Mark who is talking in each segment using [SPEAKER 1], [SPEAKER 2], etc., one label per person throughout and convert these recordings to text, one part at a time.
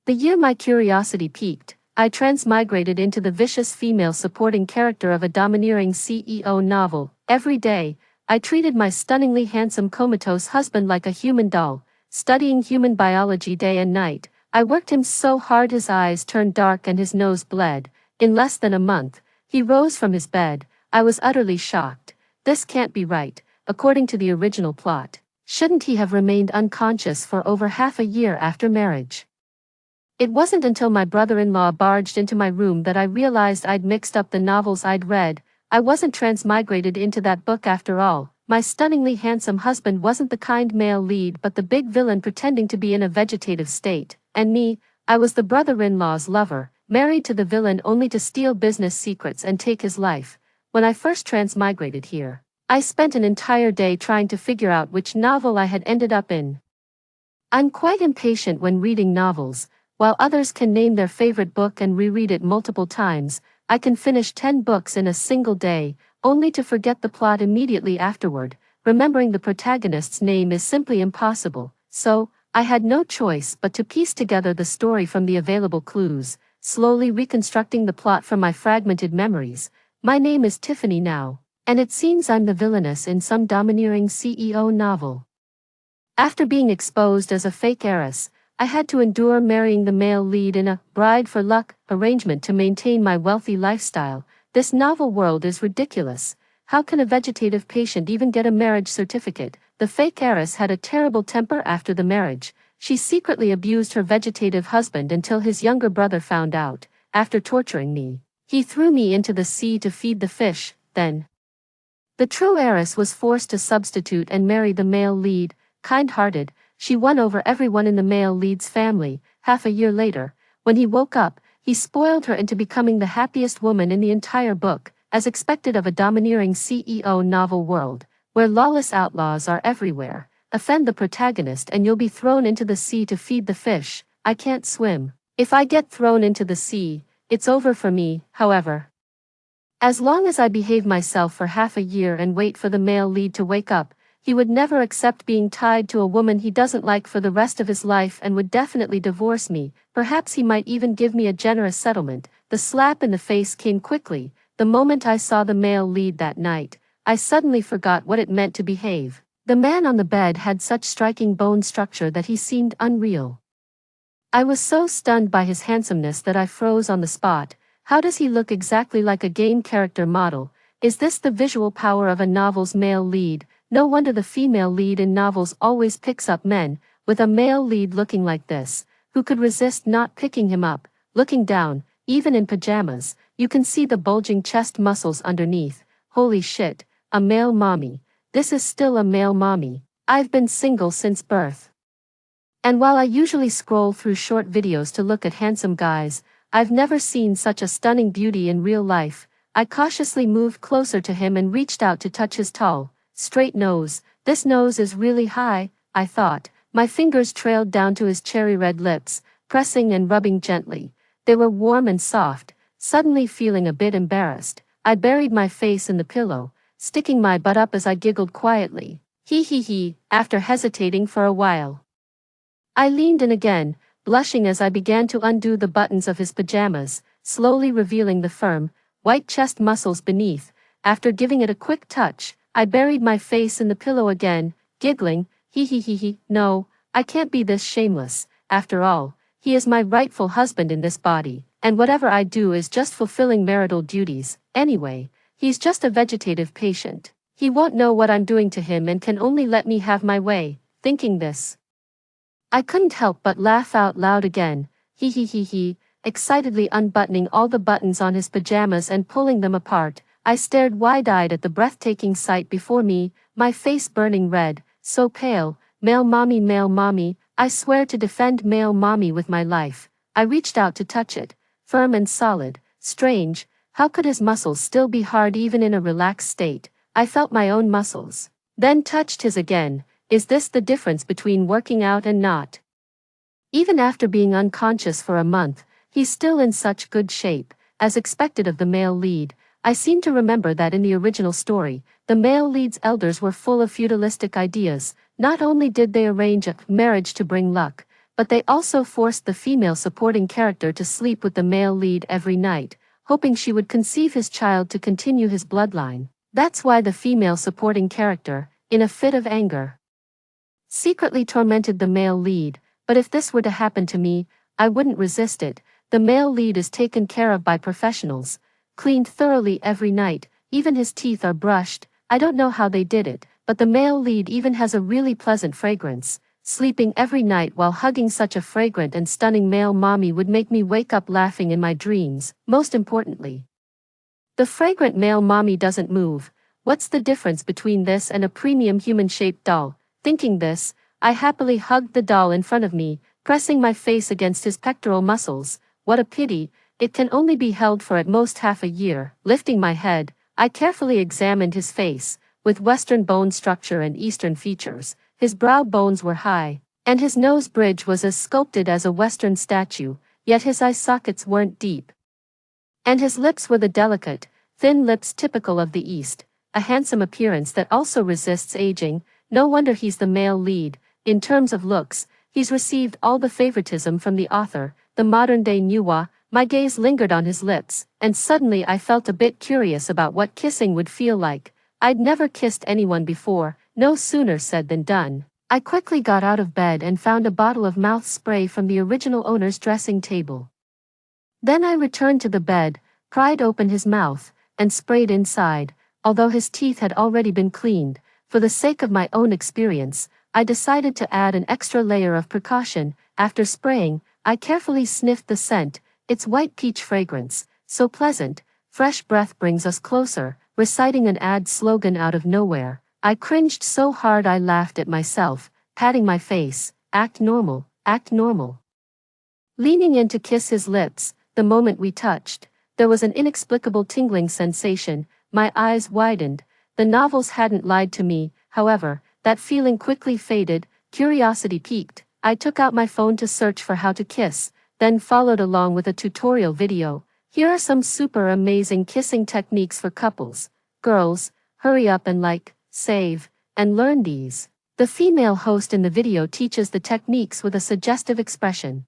[SPEAKER 1] The year my curiosity piqued, I transmigrated into the vicious female supporting character of a domineering CEO novel. Every day, I treated my stunningly handsome comatose husband like a human doll, studying human biology day and night. I worked him so hard his eyes turned dark and his nose bled. In less than a month, he rose from his bed. I was utterly shocked. This can't be right, according to the original plot. Shouldn't he have remained unconscious for over half a year after marriage? It wasn't until my brother-in-law barged into my room that I realized I'd mixed up the novels I'd read. I wasn't transmigrated into that book after all. My stunningly handsome husband wasn't the kind male lead but the big villain pretending to be in a vegetative state. And me, I was the brother-in-law's lover, married to the villain only to steal business secrets and take his life. When I first transmigrated here, I spent an entire day trying to figure out which novel I had ended up in. I'm quite impatient when reading novels. While others can name their favorite book and reread it multiple times, I can finish 10 books in a single day, only to forget the plot immediately afterward. Remembering the protagonist's name is simply impossible, so I had no choice but to piece together the story from the available clues, slowly reconstructing the plot from my fragmented memories. My name is Tiffany now, and it seems I'm the villainess in some domineering CEO novel. After being exposed as a fake heiress, I had to endure marrying the male lead in a bride for luck arrangement to maintain my wealthy lifestyle. This novel world is ridiculous. How can a vegetative patient even get a marriage certificate? The fake heiress had a terrible temper after the marriage. She secretly abused her vegetative husband until his younger brother found out. After torturing me, he threw me into the sea to feed the fish. Then the true heiress was forced to substitute and marry the male lead. Kind-hearted, she won over everyone in the male lead's family. Half a year later, when he woke up, he spoiled her into becoming the happiest woman in the entire book, as expected of a domineering CEO novel world, where lawless outlaws are everywhere. Offend the protagonist and you'll be thrown into the sea to feed the fish. I can't swim. If I get thrown into the sea, it's over for me, however. As long as I behave myself for half a year and wait for the male lead to wake up, he would never accept being tied to a woman he doesn't like for the rest of his life and would definitely divorce me. Perhaps he might even give me a generous settlement. The slap in the face came quickly. The moment I saw the male lead that night, I suddenly forgot what it meant to behave. The man on the bed had such striking bone structure that he seemed unreal. I was so stunned by his handsomeness that I froze on the spot. How does he look exactly like a game character model? Is this the visual power of a novel's male lead? No wonder the female lead in novels always picks up men. With a male lead looking like this, who could resist not picking him up? Looking down, even in pajamas, you can see the bulging chest muscles underneath. Holy shit, a male mommy. This is still a male mommy. I've been single since birth. And while I usually scroll through short videos to look at handsome guys, I've never seen such a stunning beauty in real life. I cautiously moved closer to him and reached out to touch his tall, straight nose. This nose is really high, I thought. My fingers trailed down to his cherry red lips, pressing and rubbing gently. They were warm and soft. Suddenly feeling a bit embarrassed, I buried my face in the pillow, sticking my butt up as I giggled quietly. He, after hesitating for a while. I leaned in again, blushing as I began to undo the buttons of his pajamas, slowly revealing the firm, white chest muscles beneath. After giving it a quick touch, I buried my face in the pillow again, giggling. No, I can't be this shameless. After all, he is my rightful husband in this body, and whatever I do is just fulfilling marital duties. Anyway, he's just a vegetative patient. He won't know what I'm doing to him and can only let me have my way. Thinking this, I couldn't help but laugh out loud again. Excitedly unbuttoning all the buttons on his pajamas and pulling them apart. I stared wide-eyed at the breathtaking sight before me, my face burning red, so pale. Male mommy, I swear to defend male mommy with my life. I reached out to touch it, firm and solid. Strange, how could his muscles still be hard even in a relaxed state? I felt my own muscles, then touched his again. Is this the difference between working out and not? Even after being unconscious for a month, he's still in such good shape, as expected of the male lead. I seem to remember that in the original story, the male lead's elders were full of feudalistic ideas. Not only did they arrange a marriage to bring luck, but they also forced the female supporting character to sleep with the male lead every night, hoping she would conceive his child to continue his bloodline. That's why the female supporting character, in a fit of anger, secretly tormented the male lead, but if this were to happen to me, I wouldn't resist it. The male lead is taken care of by professionals, cleaned thoroughly every night, even his teeth are brushed. I don't know how they did it, but the male lead even has a really pleasant fragrance. Sleeping every night while hugging such a fragrant and stunning male mommy would make me wake up laughing in my dreams. Most importantly, the fragrant male mommy doesn't move. What's the difference between this and a premium human-shaped doll? Thinking this, I happily hugged the doll in front of me, pressing my face against his pectoral muscles. What a pity, it can only be held for at most half a year. Lifting my head, I carefully examined his face. With Western bone structure and Eastern features, his brow bones were high, and his nose bridge was as sculpted as a Western statue, yet his eye sockets weren't deep. And his lips were the delicate, thin lips typical of the East, a handsome appearance that also resists aging. No wonder he's the male lead. In terms of looks, he's received all the favoritism from the author, the modern-day Nuwa. My gaze lingered on his lips, and suddenly I felt a bit curious about what kissing would feel like. I'd never kissed anyone before. No sooner said than done. I quickly got out of bed and found a bottle of mouth spray from the original owner's dressing table. Then I returned to the bed, pried open his mouth, and sprayed inside. Although his teeth had already been cleaned, for the sake of my own experience, I decided to add an extra layer of precaution. After spraying, I carefully sniffed the scent. Its white peach fragrance, so pleasant. Fresh breath brings us closer. Reciting an ad slogan out of nowhere, I cringed so hard I laughed at myself, patting my face. Act normal, act normal. Leaning in to kiss his lips, the moment we touched, there was an inexplicable tingling sensation. My eyes widened. The novels hadn't lied to me, however. That feeling quickly faded. Curiosity piqued. I took out my phone to search for how to kiss, then followed along with a tutorial video. Here are some super amazing kissing techniques for couples. Girls, hurry up and like, save, and learn these. The female host in the video teaches the techniques with a suggestive expression.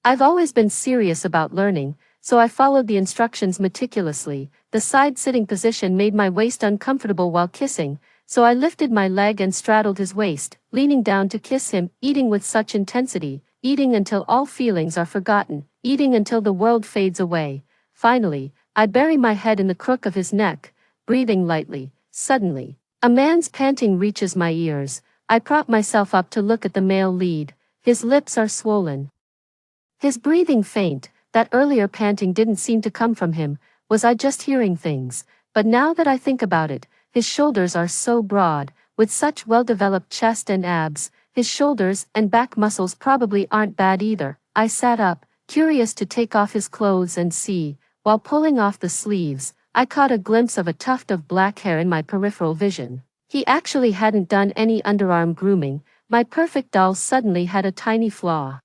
[SPEAKER 1] I've always been serious about learning, so I followed the instructions meticulously. The side-sitting position made my waist uncomfortable while kissing, so I lifted my leg and straddled his waist, leaning down to kiss him, eating with such intensity, eating until all feelings are forgotten, eating until the world fades away. Finally, I bury my head in the crook of his neck, breathing lightly. Suddenly, a man's panting reaches my ears. I prop myself up to look at the male lead. His lips are swollen, his breathing faint. That earlier panting didn't seem to come from him. Was I just hearing things? But now that I think about it, his shoulders are so broad, with such well-developed chest and abs. His shoulders and back muscles probably aren't bad either. I sat up, curious to take off his clothes and see. While pulling off the sleeves, I caught a glimpse of a tuft of black hair in my peripheral vision. He actually hadn't done any underarm grooming. My perfect doll suddenly had a tiny flaw.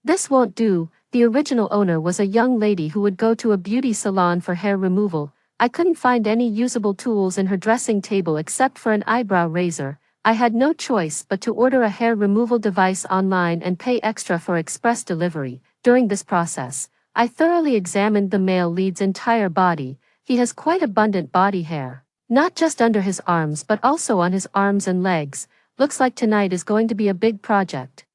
[SPEAKER 1] This won't do. The original owner was a young lady who would go to a beauty salon for hair removal. I couldn't find any usable tools in her dressing table except for an eyebrow razor. I had no choice but to order a hair removal device online and pay extra for express delivery. During this process, I thoroughly examined the male lead's entire body. He has quite abundant body hair, not just under his arms but also on his arms and legs. Looks like tonight is going to be a big project.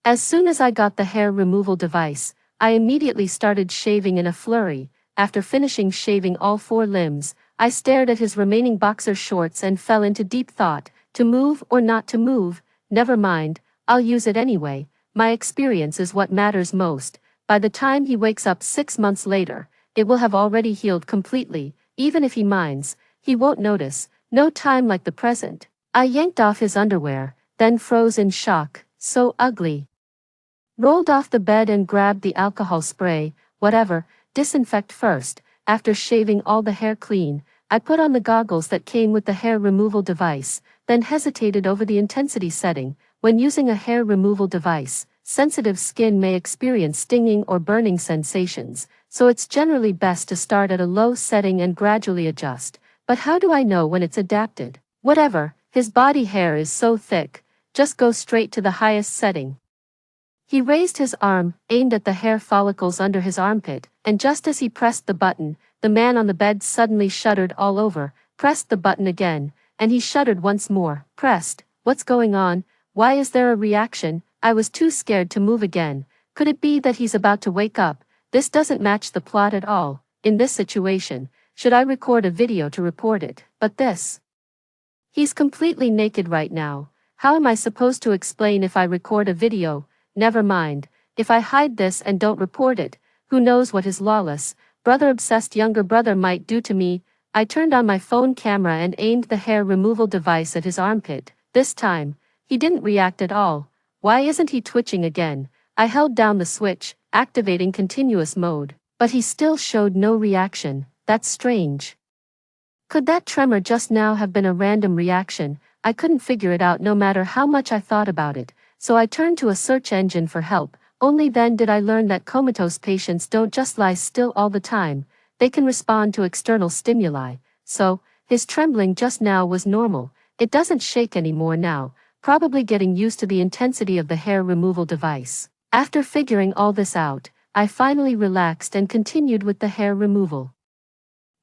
[SPEAKER 1] As soon as I got the hair removal device, I immediately started shaving in a flurry. After finishing shaving all 4 limbs, I stared at his remaining boxer shorts and fell into deep thought. To move or not to move? Never mind, I'll use it anyway. My experience is what matters most. By the time he wakes up 6 months later, it will have already healed completely. Even if he minds, he won't notice. No time like the present. I yanked off his underwear, then froze in shock. So ugly. Rolled off the bed and grabbed the alcohol spray. Whatever, disinfect first. After shaving all the hair clean, I put on the goggles that came with the hair removal device, then hesitated over the intensity setting. When using a hair removal device, sensitive skin may experience stinging or burning sensations, so it's generally best to start at a low setting and gradually adjust. But how do I know when it's adapted? Whatever, his body hair is so thick, just go straight to the highest setting. He raised his arm, aimed at the hair follicles under his armpit, and just as he pressed the button, the man on the bed suddenly shuddered all over, pressed the button again, and he shuddered once more, pressed. What's going on? Why is there a reaction? I was too scared to move again. Could it be that he's about to wake up? This doesn't match the plot at all. In this situation, should I record a video to report it? But this. He's completely naked right now. How am I supposed to explain if I record a video? Never mind. If I hide this and don't report it, who knows what his lawless, brother-obsessed younger brother might do to me? I turned on my phone camera and aimed the hair removal device at his armpit. This time, he didn't react at all. Why isn't he twitching again? I held down the switch, activating continuous mode, but he still showed no reaction. That's strange. Could that tremor just now have been a random reaction? I couldn't figure it out no matter how much I thought about it, so I turned to a search engine for help. Only then did I learn that comatose patients don't just lie still all the time, they can respond to external stimuli. So, his trembling just now was normal. It doesn't shake anymore now, probably getting used to the intensity of the hair removal device. After figuring all this out, I finally relaxed and continued with the hair removal.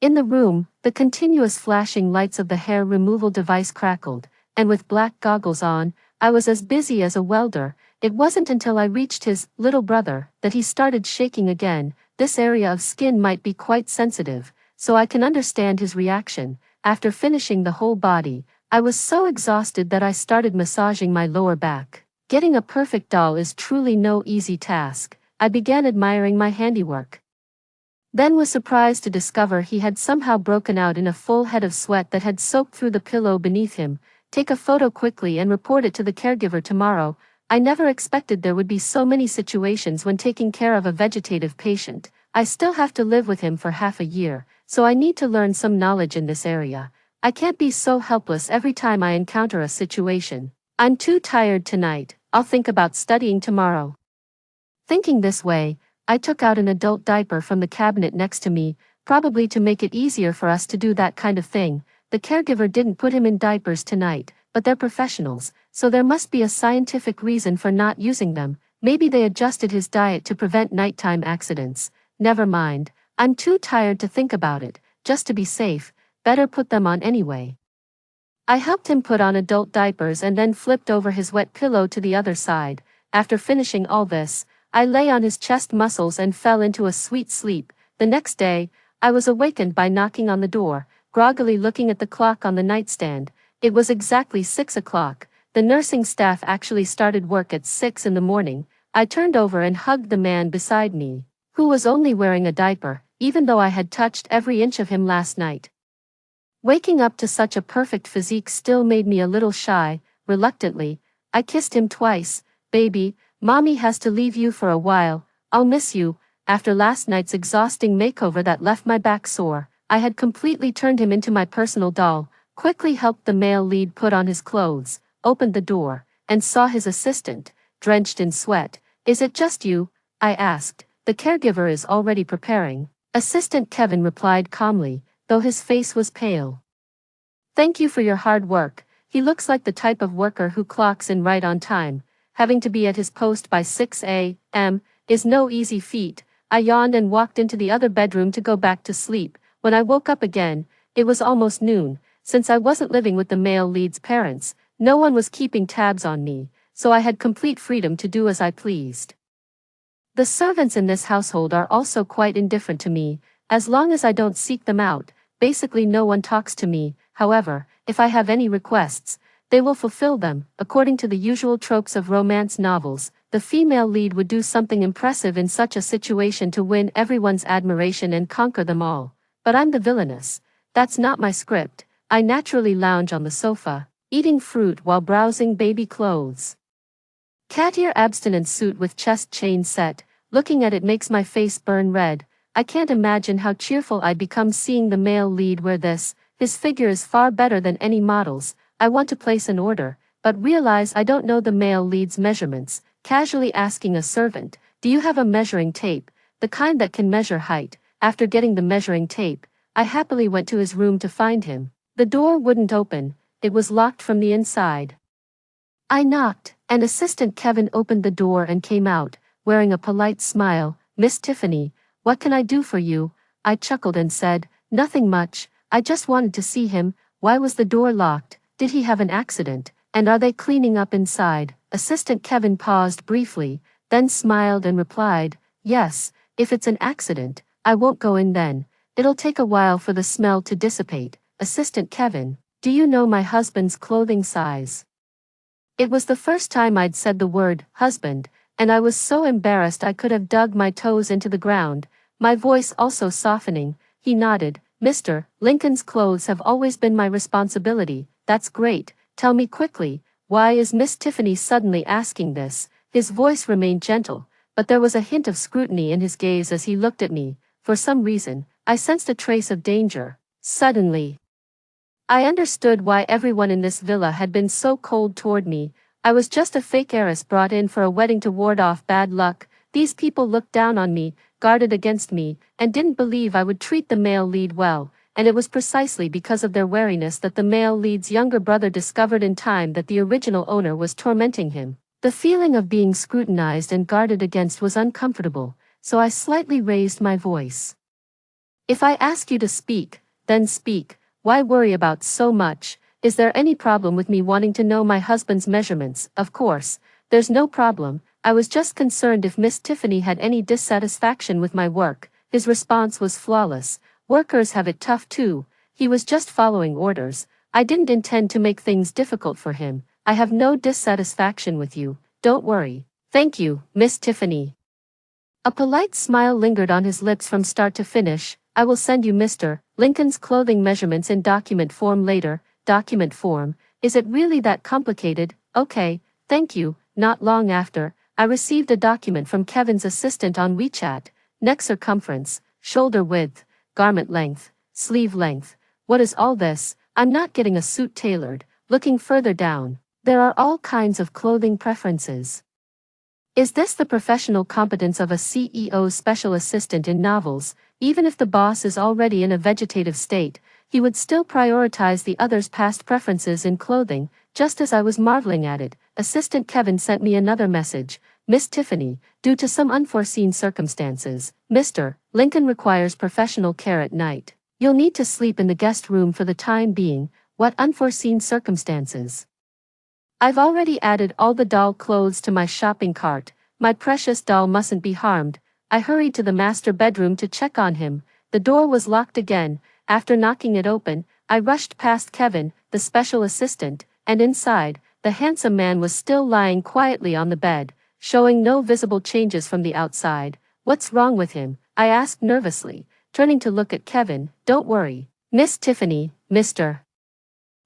[SPEAKER 1] In the room, the continuous flashing lights of the hair removal device crackled, and with black goggles on, I was as busy as a welder. It wasn't until I reached his little brother that he started shaking again. This area of skin might be quite sensitive, so I can understand his reaction. After finishing the whole body, I was so exhausted that I started massaging my lower back. Getting a perfect doll is truly no easy task. I began admiring my handiwork. Then was surprised to discover he had somehow broken out in a full head of sweat that had soaked through the pillow beneath him. Take a photo quickly and report it to the caregiver tomorrow. I never expected there would be so many situations when taking care of a vegetative patient. I still have to live with him for half a year, so I need to learn some knowledge in this area. I can't be so helpless every time I encounter a situation. I'm too tired tonight. I'll think about studying tomorrow. Thinking this way, I took out an adult diaper from the cabinet next to me, probably to make it easier for us to do that kind of thing. The caregiver didn't put him in diapers tonight, but they're professionals, so there must be a scientific reason for not using them. Maybe they adjusted his diet to prevent nighttime accidents. Never mind, I'm too tired to think about it. Just to be safe, better put them on anyway. I helped him put on adult diapers and then flipped over his wet pillow to the other side. After finishing all this, I lay on his chest muscles and fell into a sweet sleep. The next day, I was awakened by knocking on the door, groggily looking at the clock on the nightstand. It was exactly 6 o'clock. The nursing staff actually started work at 6 in the morning. I turned over and hugged the man beside me, who was only wearing a diaper, even though I had touched every inch of him last night. Waking up to such a perfect physique still made me a little shy. Reluctantly, I kissed him twice. Baby, Mommy has to leave you for a while. I'll miss you. After last night's exhausting makeover that left my back sore, I had completely turned him into my personal doll. Quickly helped the male lead put on his clothes, opened the door, and saw his assistant, drenched in sweat. Is it just you? I asked. The caregiver is already preparing. Assistant Kevin replied calmly, though his face was pale. Thank you for your hard work. He looks like the type of worker who clocks in right on time. Having to be at his post by 6 a.m. is no easy feat. I yawned and walked into the other bedroom to go back to sleep. When I woke up again, it was almost noon. Since I wasn't living with the male lead's parents, no one was keeping tabs on me, so I had complete freedom to do as I pleased. The servants in this household are also quite indifferent to me, as long as I don't seek them out. Basically no one talks to me. However, if I have any requests, they will fulfill them. According to the usual tropes of romance novels, the female lead would do something impressive in such a situation to win everyone's admiration and conquer them all. But I'm the villainess. That's not my script. I naturally lounge on the sofa, eating fruit while browsing baby clothes. Cat ear abstinence suit with chest chain set. Looking at it makes my face burn red. I can't imagine how cheerful I'd become seeing the male lead wear this. His figure is far better than any model's. I want to place an order, but realize I don't know the male lead's measurements. Casually asking a servant, do you have a measuring tape, the kind that can measure height? After getting the measuring tape, I happily went to his room to find him. The door wouldn't open, it was locked from the inside. I knocked, And Assistant Kevin opened the door and came out, wearing a polite smile. "Miss Tiffany, what can I do for you?" I chuckled and said, "Nothing much, I just wanted to see him. Why was the door locked? Did he have an accident? And are they cleaning up inside?" Assistant Kevin paused briefly, then smiled and replied, "Yes, if it's an accident, I won't go in then. It'll take a while for the smell to dissipate." Assistant Kevin, do you know my husband's clothing size? It was the first time I'd said the word husband, and I was so embarrassed I could have dug my toes into the ground, my voice also softening. He nodded. "Mr. Lincoln's clothes have always been my responsibility." "That's great. Tell me quickly, why is Miss Tiffany suddenly asking this?" His voice remained gentle, but there was a hint of scrutiny in his gaze as he looked at me. For some reason, I sensed a trace of danger. Suddenly, I understood why everyone in this villa had been so cold toward me. I was just a fake heiress brought in for a wedding to ward off bad luck. These people looked down on me, guarded against me, and didn't believe I would treat the male lead well, and it was precisely because of their wariness that the male lead's younger brother discovered in time that the original owner was tormenting him. The feeling of being scrutinized and guarded against was uncomfortable, so I slightly raised my voice. "If I ask you to speak, then speak. Why worry about so much? Is there any problem with me wanting to know my husband's measurements?" "Of course, there's no problem. I was just concerned if Miss Tiffany had any dissatisfaction with my work." His response was flawless. "Workers have it tough too." He was just following orders. I didn't intend to make things difficult for him. "I have no dissatisfaction with you, don't worry." "Thank you, Miss Tiffany." A polite smile lingered on his lips from start to finish. "I will send you Mr. Lincoln's clothing measurements in document form later." Document form? Is it really that complicated? Okay, thank you. Not long after, I received a document from Kevin's assistant on WeChat. Neck circumference, shoulder width, garment length, sleeve length. What is all this? I'm not getting a suit tailored. Looking further down, there are all kinds of clothing preferences. Is this the professional competence of a CEO's special assistant in novels? Even if the boss is already in a vegetative state, he would still prioritize the other's past preferences in clothing. Just as I was marveling at it, Assistant Kevin sent me another message. "Miss Tiffany, due to some unforeseen circumstances, Mr. Lincoln requires professional care at night. You'll need to sleep in the guest room for the time being." What unforeseen circumstances? I've already added all the doll clothes to my shopping cart. My precious doll mustn't be harmed. I hurried to the master bedroom to check on him. The door was locked again. After knocking it open, I rushed past Kevin, the special assistant, and inside, the handsome man was still lying quietly on the bed, showing no visible changes from the outside. "What's wrong with him?" I asked nervously, turning to look at Kevin. "Don't worry, Miss Tiffany, Mr.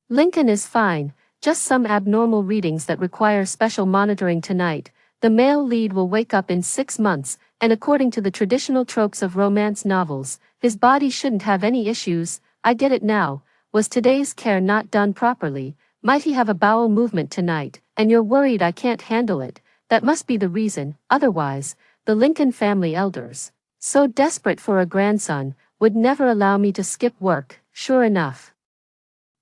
[SPEAKER 1] Lincoln is fine. Just some abnormal readings that require special monitoring tonight. The male lead will wake up in 6 months, and according to the traditional tropes of romance novels, his body shouldn't have any issues." I get it now. Was today's care not done properly? Might he have a bowel movement tonight, and you're worried I can't handle it? That must be the reason. Otherwise, the Lincoln family elders, so desperate for a grandson, would never allow me to skip work. Sure enough,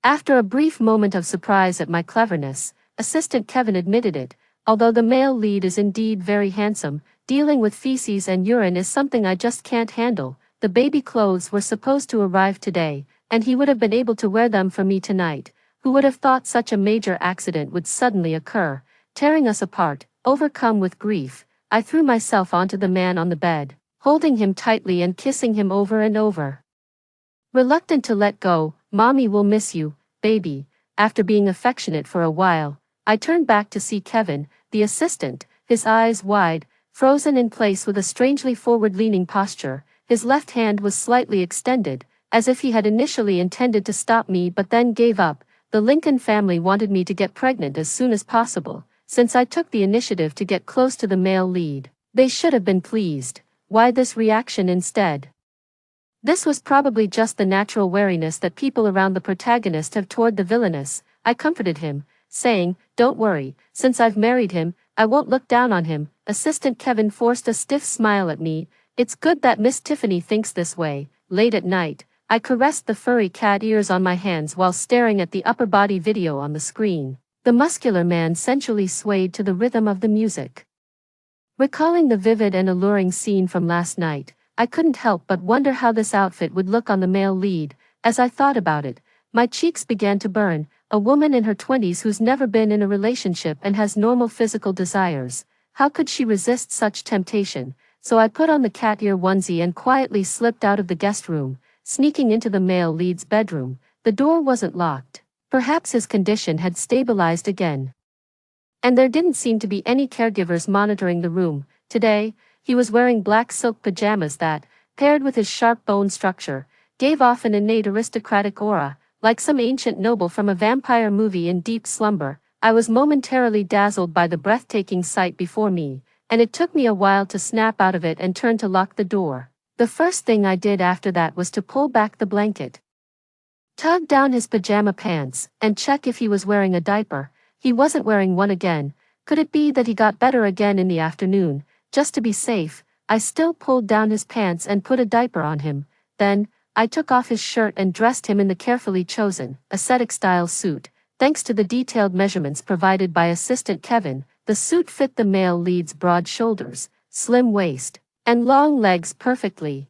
[SPEAKER 1] after a brief moment of surprise at my cleverness, Assistant Kevin admitted it. "Although the male lead is indeed very handsome, dealing with feces and urine is something I just can't handle. The baby clothes were supposed to arrive today, and he would have been able to wear them for me tonight. Who would have thought such a major accident would suddenly occur, tearing us apart?" Overcome with grief, I threw myself onto the man on the bed, holding him tightly and kissing him over and over. Reluctant to let go. "Mommy will miss you, baby." After being affectionate for a while, I turned back to see Kevin, the assistant, his eyes wide, frozen in place with a strangely forward-leaning posture. His left hand was slightly extended, as if he had initially intended to stop me but then gave up. The Lincoln family wanted me to get pregnant as soon as possible, since I took the initiative to get close to the male lead. They should have been pleased. Why this reaction instead? This was probably just the natural wariness that people around the protagonist have toward the villainess. I comforted him, saying, "Don't worry, since I've married him, I won't look down on him." Assistant Kevin forced a stiff smile at me. "It's good that Miss Tiffany thinks this way." Late at night, I caressed the furry cat ears on my hands while staring at the upper body video on the screen. The muscular man sensually swayed to the rhythm of the music. Recalling the vivid and alluring scene from last night, I couldn't help but wonder how this outfit would look on the male lead. As I thought about it, my cheeks began to burn. A woman in her 20s who's never been in a relationship and has normal physical desires. How could she resist such temptation? So I put on the cat ear onesie and quietly slipped out of the guest room, sneaking into the male lead's bedroom. The door wasn't locked. Perhaps his condition had stabilized again. And there didn't seem to be any caregivers monitoring the room. Today, he was wearing black silk pajamas that, paired with his sharp bone structure, gave off an innate aristocratic aura, like some ancient noble from a vampire movie in deep slumber. I was momentarily dazzled by the breathtaking sight before me, and it took me a while to snap out of it and turn to lock the door. The first thing I did after that was to pull back the blanket, tug down his pajama pants, and check if he was wearing a diaper. He wasn't wearing one again. Could it be that he got better again in the afternoon? Just to be safe, I still pulled down his pants and put a diaper on him. Then, I took off his shirt and dressed him in the carefully chosen, aesthetic-style suit. Thanks to the detailed measurements provided by assistant Kevin, the suit fit the male lead's broad shoulders, slim waist, and long legs perfectly.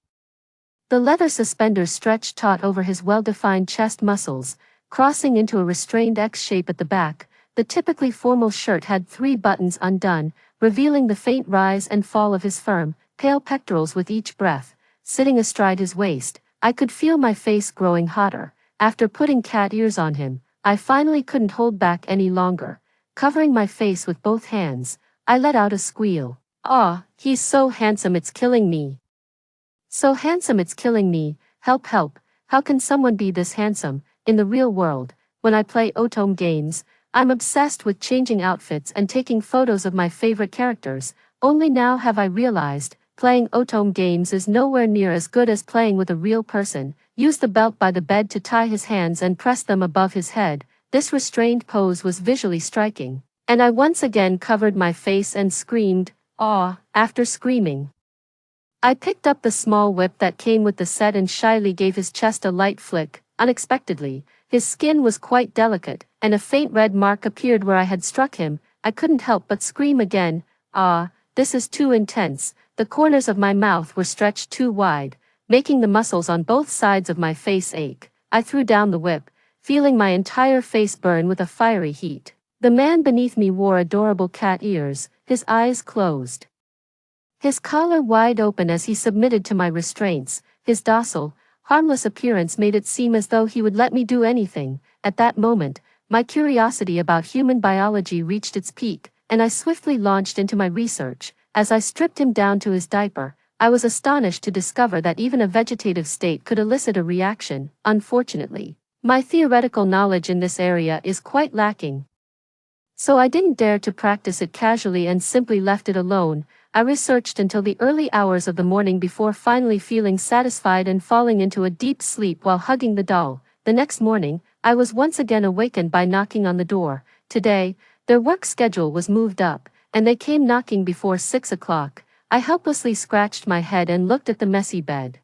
[SPEAKER 1] The leather suspenders stretched taut over his well-defined chest muscles, crossing into a restrained X shape at the back. The typically formal shirt had 3 buttons undone, revealing the faint rise and fall of his firm, pale pectorals with each breath. Sitting astride his waist, I could feel my face growing hotter. After putting cat ears on him, I finally couldn't hold back any longer. Covering my face with both hands, I let out a squeal. "Aw, he's so handsome it's killing me. So handsome it's killing me. Help, help, how can someone be this handsome?" In the real world, when I play Otome games, I'm obsessed with changing outfits and taking photos of my favorite characters. Only now have I realized, playing Otome games is nowhere near as good as playing with a real person. Use the belt by the bed to tie his hands and press them above his head. This restrained pose was visually striking, and I once again covered my face and screamed, "Aw!" After screaming, I picked up the small whip that came with the set and shyly gave his chest a light flick. Unexpectedly, his skin was quite delicate, and a faint red mark appeared where I had struck him. I couldn't help but scream again. "Ah, this is too intense." The corners of my mouth were stretched too wide, making the muscles on both sides of my face ache. I threw down the whip, feeling my entire face burn with a fiery heat. The man beneath me wore adorable cat ears, his eyes closed, his collar wide open as he submitted to my restraints. His docile, harmless appearance made it seem as though he would let me do anything. At that moment, my curiosity about human biology reached its peak, and I swiftly launched into my research. As I stripped him down to his diaper, I was astonished to discover that even a vegetative state could elicit a reaction. Unfortunately, my theoretical knowledge in this area is quite lacking, so I didn't dare to practice it casually and simply left it alone. I researched until the early hours of the morning before finally feeling satisfied and falling into a deep sleep while hugging the doll. The next morning, I was once again awakened by knocking on the door. Today, their work schedule was moved up, and they came knocking before 6 o'clock. I helplessly scratched my head and looked at the messy bed.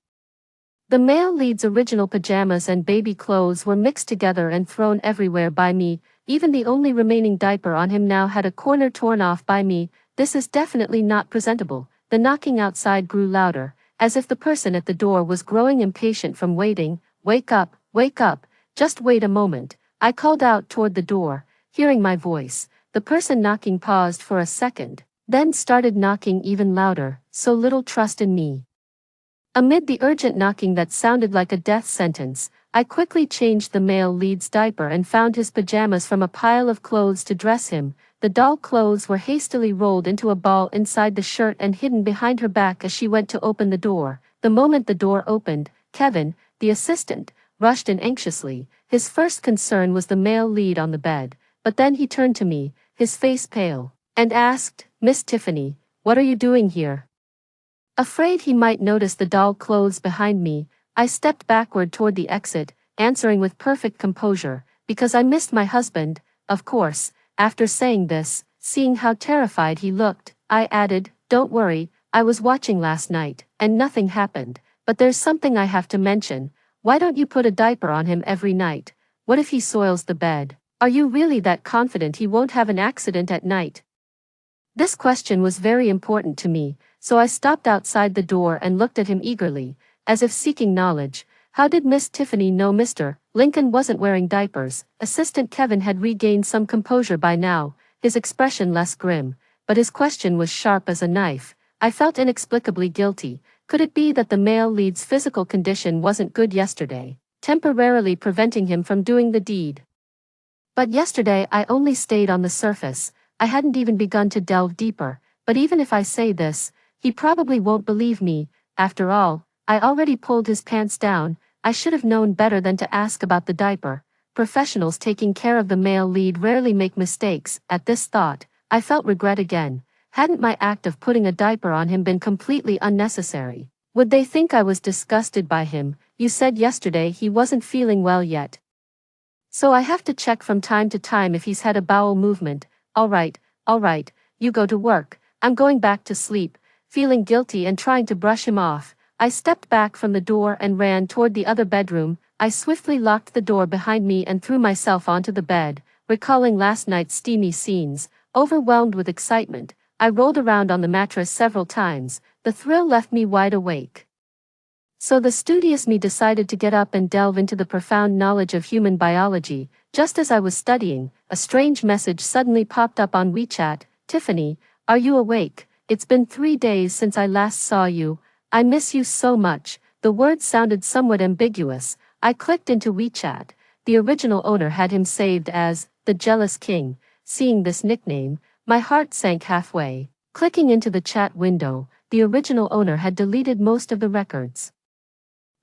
[SPEAKER 1] The male lead's original pajamas and baby clothes were mixed together and thrown everywhere by me. Even the only remaining diaper on him now had a corner torn off by me. This is definitely not presentable. The knocking outside grew louder, as if the person at the door was growing impatient from waiting. "Wake up, wake up, just wait a moment." I called out toward the door, hearing my voice. The person knocking paused for a second, then started knocking even louder. So little trust in me. Amid the urgent knocking that sounded like a death sentence, I quickly changed the male lead's diaper and found his pajamas from a pile of clothes to dress him. The doll clothes were hastily rolled into a ball inside the shirt and hidden behind her back as she went to open the door. The moment the door opened, Kevin, the assistant, rushed in anxiously. His first concern was the male lead on the bed, but then he turned to me, his face pale, and asked, "Miss Tiffany, what are you doing here?" Afraid he might notice the doll clothes behind me, I stepped backward toward the exit, answering with perfect composure, "Because I missed my husband." Of course, after saying this, seeing how terrified he looked, I added, "Don't worry, I was watching last night, and nothing happened. But there's something I have to mention. Why don't you put a diaper on him every night? What if he soils the bed?" Are you really that confident he won't have an accident at night? This question was very important to me, so I stopped outside the door and looked at him eagerly, as if seeking knowledge. How did Miss Tiffany know Mr. Lincoln wasn't wearing diapers? Assistant Kevin had regained some composure by now, his expression less grim, but his question was sharp as a knife. I felt inexplicably guilty. Could it be that the male lead's physical condition wasn't good yesterday, temporarily preventing him from doing the deed? But yesterday I only stayed on the surface. I hadn't even begun to delve deeper, but even if I say this, he probably won't believe me. After all, I already pulled his pants down. I should have known better than to ask about the diaper. Professionals taking care of the male lead rarely make mistakes. At this thought, I felt regret again. Hadn't my act of putting a diaper on him been completely unnecessary? Would they think I was disgusted by him? You said yesterday he wasn't feeling well yet. So I have to check from time to time if he's had a bowel movement. All right, you go to work. I'm going back to sleep. Feeling guilty and trying to brush him off, I stepped back from the door and ran toward the other bedroom. I swiftly locked the door behind me and threw myself onto the bed, recalling last night's steamy scenes. Overwhelmed with excitement, I rolled around on the mattress several times. The thrill left me wide awake. So the studious me decided to get up and delve into the profound knowledge of human biology. Just as I was studying, a strange message suddenly popped up on WeChat. Tiffany, are you awake? It's been 3 days since I last saw you. I miss you so much. The words sounded somewhat ambiguous. I clicked into WeChat. The original owner had him saved as the Jealous King. Seeing this nickname, my heart sank halfway. Clicking into the chat window, the original owner had deleted most of the records,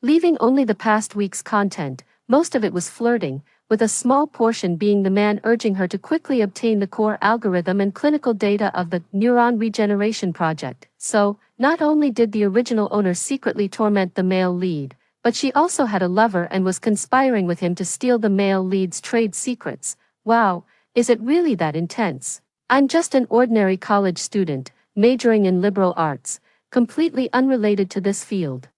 [SPEAKER 1] leaving only the past week's content. Most of it was flirting, with a small portion being the man urging her to quickly obtain the core algorithm and clinical data of the neuron regeneration project. So, not only did the original owner secretly torment the male lead, but she also had a lover and was conspiring with him to steal the male lead's trade secrets. Wow, is it really that intense? I'm just an ordinary college student, majoring in liberal arts, completely unrelated to this field.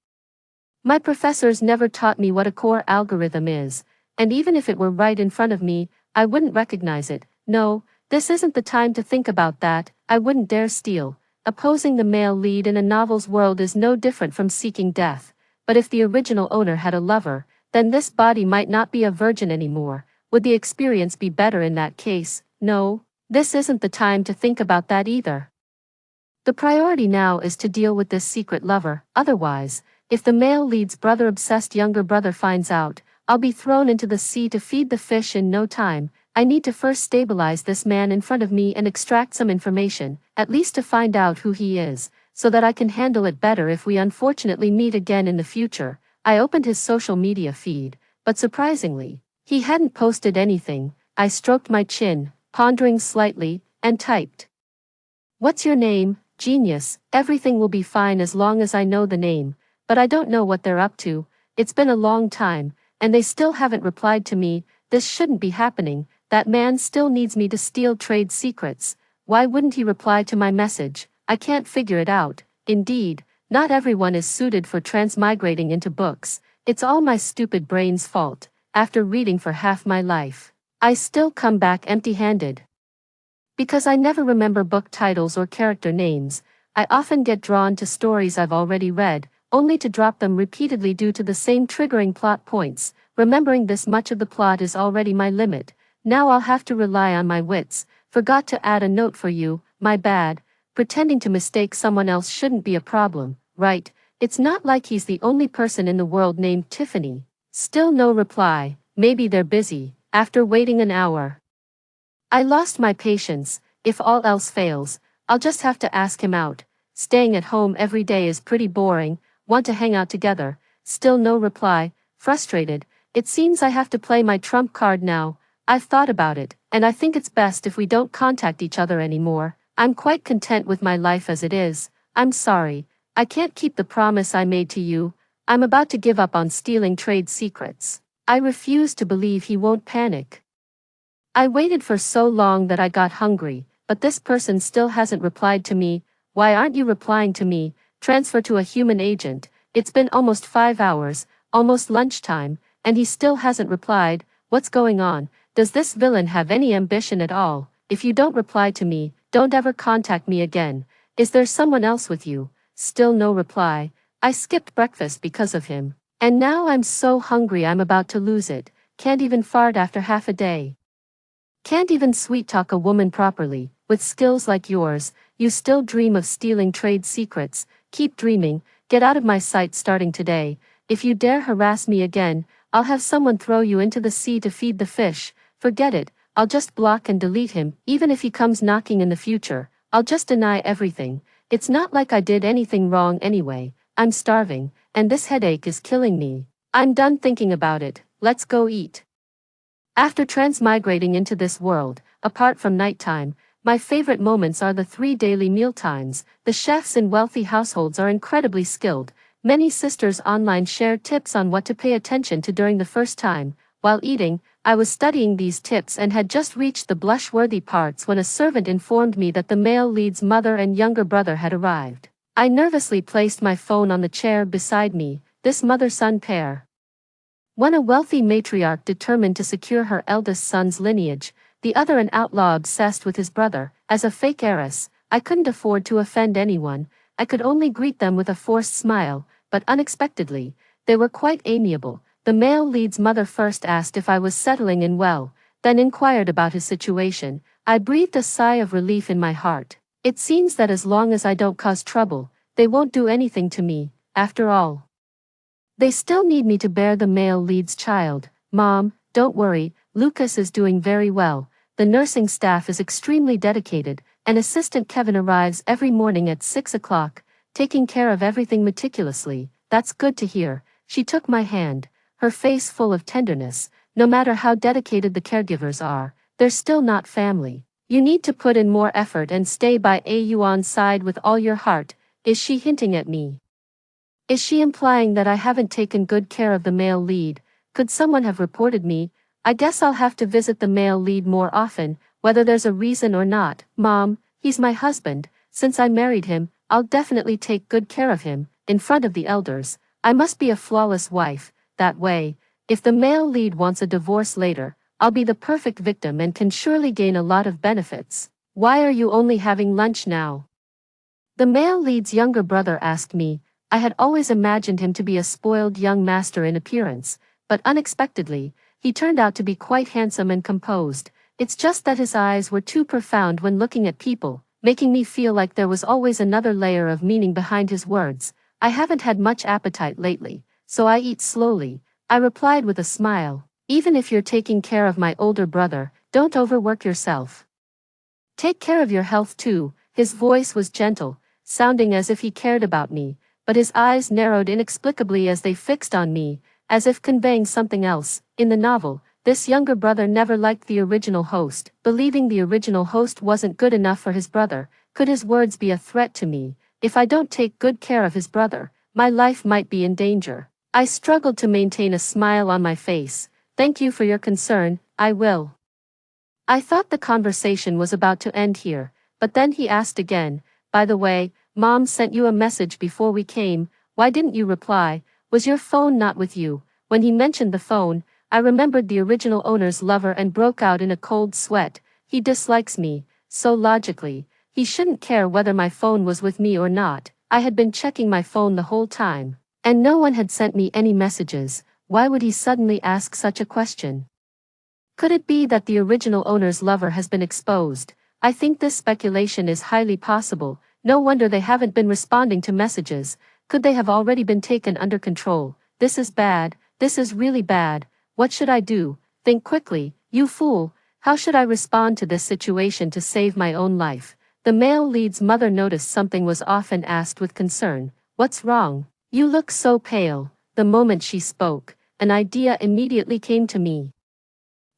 [SPEAKER 1] My professors never taught me what a core algorithm is, and even if it were right in front of me, I wouldn't recognize it. No, this isn't the time to think about that. I wouldn't dare steal. Opposing the male lead in a novel's world is no different from seeking death. But if the original owner had a lover, then this body might not be a virgin anymore. Would the experience be better in that case? No, this isn't the time to think about that either. The priority now is to deal with this secret lover. Otherwise, if the male lead's brother-obsessed younger brother finds out, I'll be thrown into the sea to feed the fish in no time. I need to first stabilize this man in front of me and extract some information, at least to find out who he is, so that I can handle it better if we unfortunately meet again in the future. I opened his social media feed, but surprisingly, he hadn't posted anything. I stroked my chin, pondering slightly, and typed. What's your name? Genius. Everything will be fine as long as I know the name, but I don't know what they're up to. It's been a long time, and they still haven't replied to me. This shouldn't be happening. That man still needs me to steal trade secrets. Why wouldn't he reply to my message? I can't figure it out. Indeed, not everyone is suited for transmigrating into books. It's all my stupid brain's fault. After reading for half my life, I still come back empty-handed. Because I never remember book titles or character names, I often get drawn to stories I've already read, only to drop them repeatedly due to the same triggering plot points. Remembering this much of the plot is already my limit. Now I'll have to rely on my wits. Forgot to add a note for you, my bad. Pretending to mistake someone else shouldn't be a problem, right? It's not like he's the only person in the world named Tiffany. Still no reply. Maybe they're busy. After waiting an hour, I lost my patience. If all else fails, I'll just have to ask him out. Staying at home every day is pretty boring. Want to hang out together? Still no reply. Frustrated. It seems I have to play my trump card now. I've thought about it, and I think it's best if we don't contact each other anymore. I'm quite content with my life as it is. I'm sorry. I can't keep the promise I made to you. I'm about to give up on stealing trade secrets. I refuse to believe he won't panic. I waited for so long that I got hungry, but this person still hasn't replied to me. Why aren't you replying to me? Transfer to a human agent. It's been almost 5 hours, almost lunchtime, and he still hasn't replied. What's going on? Does this villain have any ambition at all? If you don't reply to me, don't ever contact me again. Is there someone else with you? Still no reply. I skipped breakfast because of him. And now I'm so hungry I'm about to lose it. Can't even fart after half a day. Can't even sweet talk a woman properly. With skills like yours, you still dream of stealing trade secrets. Keep dreaming. Get out of my sight starting today. If you dare harass me again, I'll have someone throw you into the sea to feed the fish. Forget it. I'll just block and delete him. Even if he comes knocking in the future, I'll just deny everything. It's not like I did anything wrong anyway. I'm starving, and this headache is killing me. I'm done thinking about it. Let's go eat. After transmigrating into this world, apart from nighttime, my favorite moments are the 3 daily meal times. The chefs in wealthy households are incredibly skilled. Many sisters online share tips on what to pay attention to during the first time. While eating, I was studying these tips and had just reached the blush-worthy parts when a servant informed me that the male lead's mother and younger brother had arrived. I nervously placed my phone on the chair beside me. This mother-son pair. One a wealthy matriarch determined to secure her eldest son's lineage, the other an outlaw obsessed with his brother. As a fake heiress, I couldn't afford to offend anyone. I could only greet them with a forced smile, but unexpectedly, they were quite amiable. The male lead's mother first asked if I was settling in well, then inquired about his situation. I breathed a sigh of relief in my heart. It seems that as long as I don't cause trouble, they won't do anything to me, after all. They still need me to bear the male lead's child. Mom, don't worry, Lucas is doing very well. The nursing staff is extremely dedicated, and assistant Kevin arrives every morning at 6 o'clock, taking care of everything meticulously. That's good to hear. She took my hand, her face full of tenderness. No matter how dedicated the caregivers are, they're still not family. You need to put in more effort and stay by Yuan's side with all your heart. Is she hinting at me? Is she implying that I haven't taken good care of the male lead? Could someone have reported me? I guess I'll have to visit the male lead more often, whether there's a reason or not. Mom, he's my husband. Since I married him, I'll definitely take good care of him, in front of the elders. I must be a flawless wife. That way, if the male lead wants a divorce later, I'll be the perfect victim and can surely gain a lot of benefits. Why are you only having lunch now? The male lead's younger brother asked me. I had always imagined him to be a spoiled young master in appearance, but unexpectedly, he turned out to be quite handsome and composed. It's just that his eyes were too profound when looking at people, making me feel like there was always another layer of meaning behind his words. I haven't had much appetite lately, so I eat slowly. I replied with a smile. Even if you're taking care of my older brother, don't overwork yourself. Take care of your health too. His voice was gentle, sounding as if he cared about me, but his eyes narrowed inexplicably as they fixed on me, as if conveying something else. In the novel, this younger brother never liked the original host, believing the original host wasn't good enough for his brother. Could his words be a threat to me? If I don't take good care of his brother, my life might be in danger. I struggled to maintain a smile on my face. Thank you for your concern, I will. I thought the conversation was about to end here, but then he asked again, by the way, Mom sent you a message before we came. Why didn't you reply? Was your phone not with you? When he mentioned the phone, I remembered the original owner's lover and broke out in a cold sweat. He dislikes me, so logically, he shouldn't care whether my phone was with me or not. I had been checking my phone the whole time, and no one had sent me any messages. Why would he suddenly ask such a question? Could it be that the original owner's lover has been exposed? I think this speculation is highly possible. No wonder they haven't been responding to messages. Could they have already been taken under control? This is bad. This is really bad. What should I do? Think quickly, you fool. How should I respond to this situation to save my own life? The male lead's mother noticed something was off and asked with concern, "What's wrong? You look so pale." The moment she spoke, an idea immediately came to me.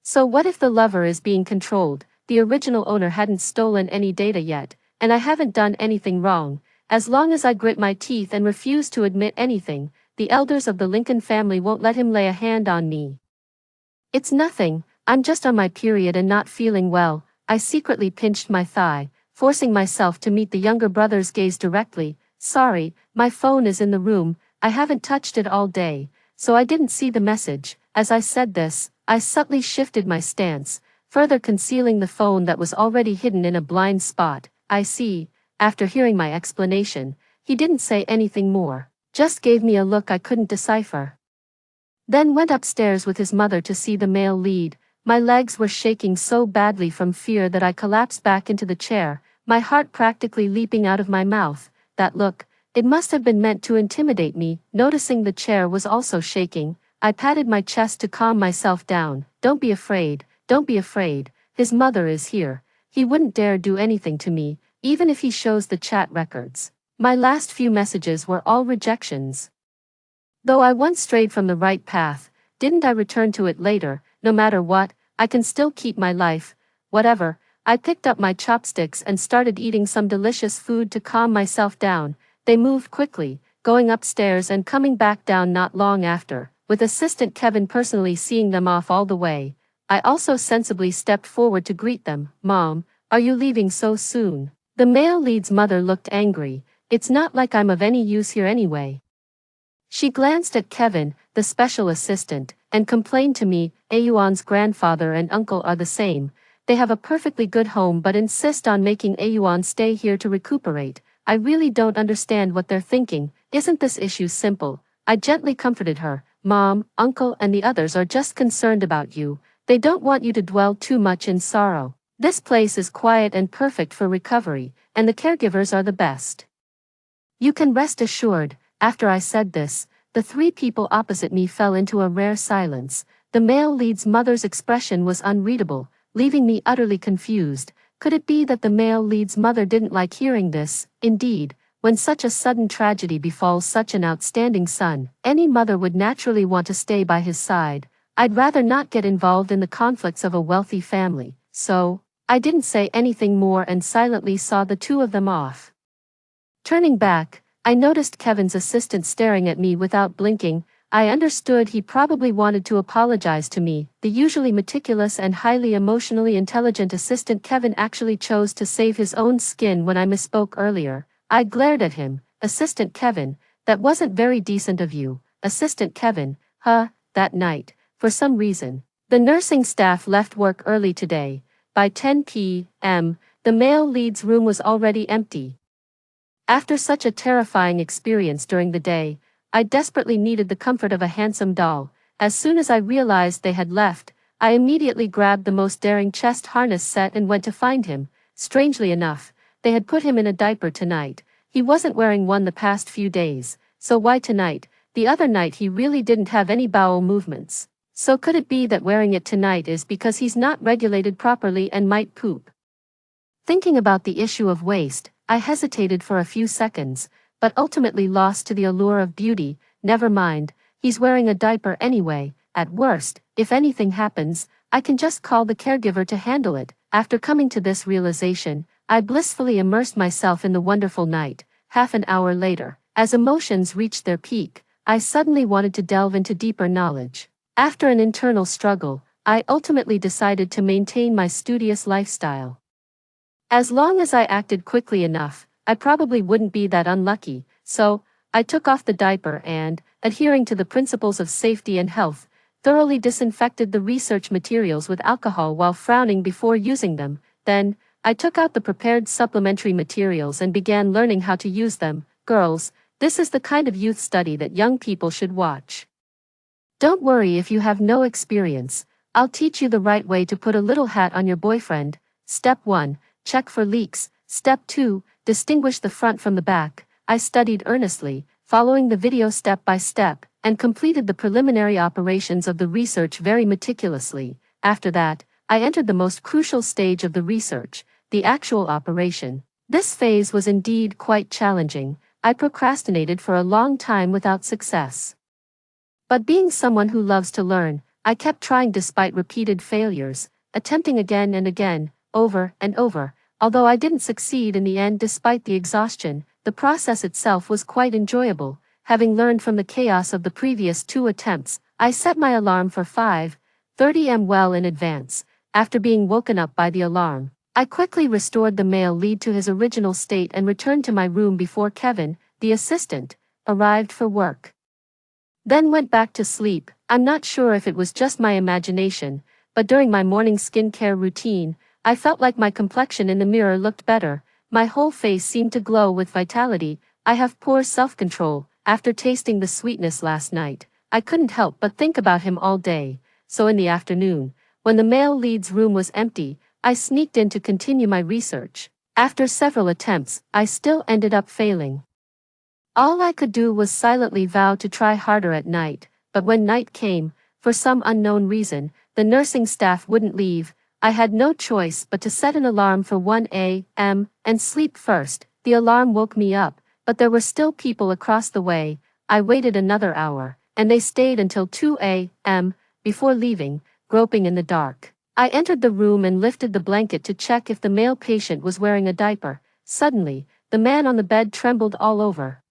[SPEAKER 1] So what if the lover is being controlled? The original owner hadn't stolen any data yet, and I haven't done anything wrong. As long as I grit my teeth and refuse to admit anything, the elders of the Lincoln family won't let him lay a hand on me. It's nothing, I'm just on my period and not feeling well. I secretly pinched my thigh, forcing myself to meet the younger brother's gaze directly. Sorry, my phone is in the room, I haven't touched it all day, so I didn't see the message. As I said this, I subtly shifted my stance, further concealing the phone that was already hidden in a blind spot. I see. After hearing my explanation, he didn't say anything more, just gave me a look I couldn't decipher. Then went upstairs with his mother to see the male lead. My legs were shaking so badly from fear that I collapsed back into the chair, my heart practically leaping out of my mouth. That look, it must have been meant to intimidate me. Noticing the chair was also shaking, I patted my chest to calm myself down. Don't be afraid, don't be afraid. His mother is here. He wouldn't dare do anything to me, even if he shows the chat records. My last few messages were all rejections. Though I once strayed from the right path, didn't I return to it later? No matter what, I can still keep my life. Whatever. I picked up my chopsticks and started eating some delicious food to calm myself down. They moved quickly, going upstairs and coming back down not long after, with assistant Kevin personally seeing them off all the way. I also sensibly stepped forward to greet them. Mom, are you leaving so soon? The male lead's mother looked angry. It's not like I'm of any use here anyway. She glanced at Kevin, the special assistant, and complained to me. Ayuan's grandfather and uncle are the same. They have a perfectly good home but insist on making Ayuan stay here to recuperate. I really don't understand what they're thinking. Isn't this issue simple? I gently comforted her. Mom, uncle and the others are just concerned about you. They don't want you to dwell too much in sorrow. This place is quiet and perfect for recovery, and the caregivers are the best. You can rest assured. After I said this, the three people opposite me fell into a rare silence. The male lead's mother's expression was unreadable, leaving me utterly confused. Could it be that the male lead's mother didn't like hearing this? Indeed, when such a sudden tragedy befalls such an outstanding son, any mother would naturally want to stay by his side. I'd rather not get involved in the conflicts of a wealthy family, so I didn't say anything more and silently saw the two of them off. Turning back, I noticed Kevin's assistant staring at me without blinking. I understood he probably wanted to apologize to me. The usually meticulous and highly emotionally intelligent assistant Kevin actually chose to save his own skin when I misspoke earlier. I glared at him. Assistant Kevin, that wasn't very decent of you. Assistant Kevin, that night, for some reason, the nursing staff left work early today. By 10 p.m., the male lead's room was already empty. After such a terrifying experience during the day, I desperately needed the comfort of a handsome doll. As soon as I realized they had left, I immediately grabbed the most daring chest harness set and went to find him. Strangely enough, they had put him in a diaper tonight. He wasn't wearing one the past few days, so why tonight? The other night he really didn't have any bowel movements. So could it be that wearing it tonight is because he's not regulated properly and might poop? Thinking about the issue of waste, I hesitated for a few seconds, but ultimately lost to the allure of beauty. Never mind, he's wearing a diaper anyway. At worst, if anything happens, I can just call the caregiver to handle it. After coming to this realization, I blissfully immersed myself in the wonderful night. Half an hour later, as emotions reached their peak, I suddenly wanted to delve into deeper knowledge. After an internal struggle, I ultimately decided to maintain my studious lifestyle. As long as I acted quickly enough, I probably wouldn't be that unlucky, so I took off the diaper and, adhering to the principles of safety and health, thoroughly disinfected the research materials with alcohol while frowning before using them. Then, I took out the prepared supplementary materials and began learning how to use them. Girls, this is the kind of youth study that young people should watch. Don't worry if you have no experience. I'll teach you the right way to put a little hat on your boyfriend. Step 1. Check for leaks. Step 2. Distinguish the front from the back. I studied earnestly, following the video step by step, and completed the preliminary operations of the research very meticulously. After that, I entered the most crucial stage of the research, the actual operation. This phase was indeed quite challenging. I procrastinated for a long time without success. But being someone who loves to learn, I kept trying despite repeated failures, attempting again and again, over and over. Although I didn't succeed in the end despite the exhaustion, the process itself was quite enjoyable. Having learned from the chaos of the previous 2 attempts, I set my alarm for 5:30 am well in advance. After being woken up by the alarm, I quickly restored the male lead to his original state and returned to my room before Kevin, the assistant, arrived for work. Then went back to sleep. I'm not sure if it was just my imagination, but during my morning skincare routine, I felt like my complexion in the mirror looked better. My whole face seemed to glow with vitality. I have poor self-control. After tasting the sweetness last night, I couldn't help but think about him all day. So in the afternoon, when the male lead's room was empty, I sneaked in to continue my research. After several attempts, I still ended up failing. All I could do was silently vow to try harder at night, but when night came, for some unknown reason, the nursing staff wouldn't leave. I had no choice but to set an alarm for 1 a.m. and sleep first. The alarm woke me up, but there were still people across the way. I waited another hour, and they stayed until 2 a.m. before leaving, groping in the dark. I entered the room and lifted the blanket to check if the male patient was wearing a diaper. Suddenly, the man on the bed trembled all over,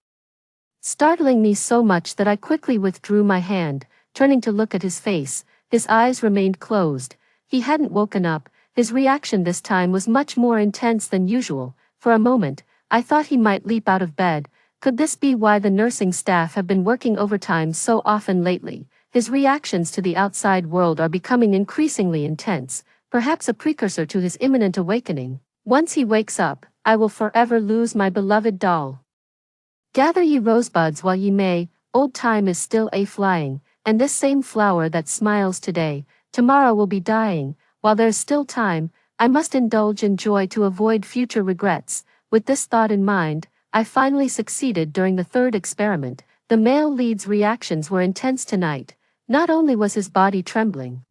[SPEAKER 1] startling me so much that I quickly withdrew my hand. Turning to look at his face, his eyes remained closed. He hadn't woken up. His reaction this time was much more intense than usual. For a moment, I thought he might leap out of bed. Could this be why the nursing staff have been working overtime so often lately? His reactions to the outside world are becoming increasingly intense, perhaps a precursor to his imminent awakening. Once he wakes up, I will forever lose my beloved doll. Gather ye rosebuds while ye may, old time is still a-flying, and this same flower that smiles today, tomorrow will be dying. While there's still time, I must indulge in joy to avoid future regrets. With this thought in mind, I finally succeeded during the third experiment. The male lead's reactions were intense tonight. Not only was his body trembling,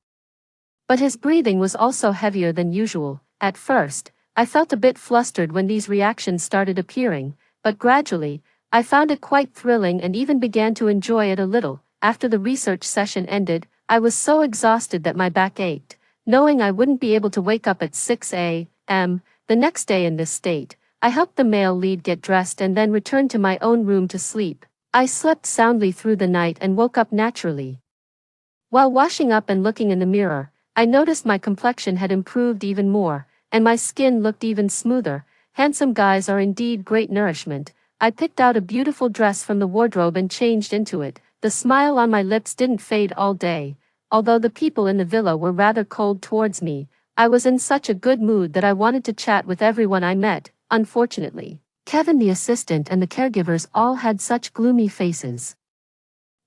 [SPEAKER 1] but his breathing was also heavier than usual. At first, I felt a bit flustered when these reactions started appearing, but gradually, I found it quite thrilling and even began to enjoy it a little. After the research session ended, I was so exhausted that my back ached. Knowing I wouldn't be able to wake up at 6 a.m. the next day in this state, I helped the male lead get dressed and then returned to my own room to sleep. I slept soundly through the night and woke up naturally. While washing up and looking in the mirror, I noticed my complexion had improved even more, and my skin looked even smoother. Handsome guys are indeed great nourishment. I picked out a beautiful dress from the wardrobe and changed into it. The smile on my lips didn't fade all day. Although the people in the villa were rather cold towards me, I was in such a good mood that I wanted to chat with everyone I met. Unfortunately, Kevin the assistant and the caregivers all had such gloomy faces,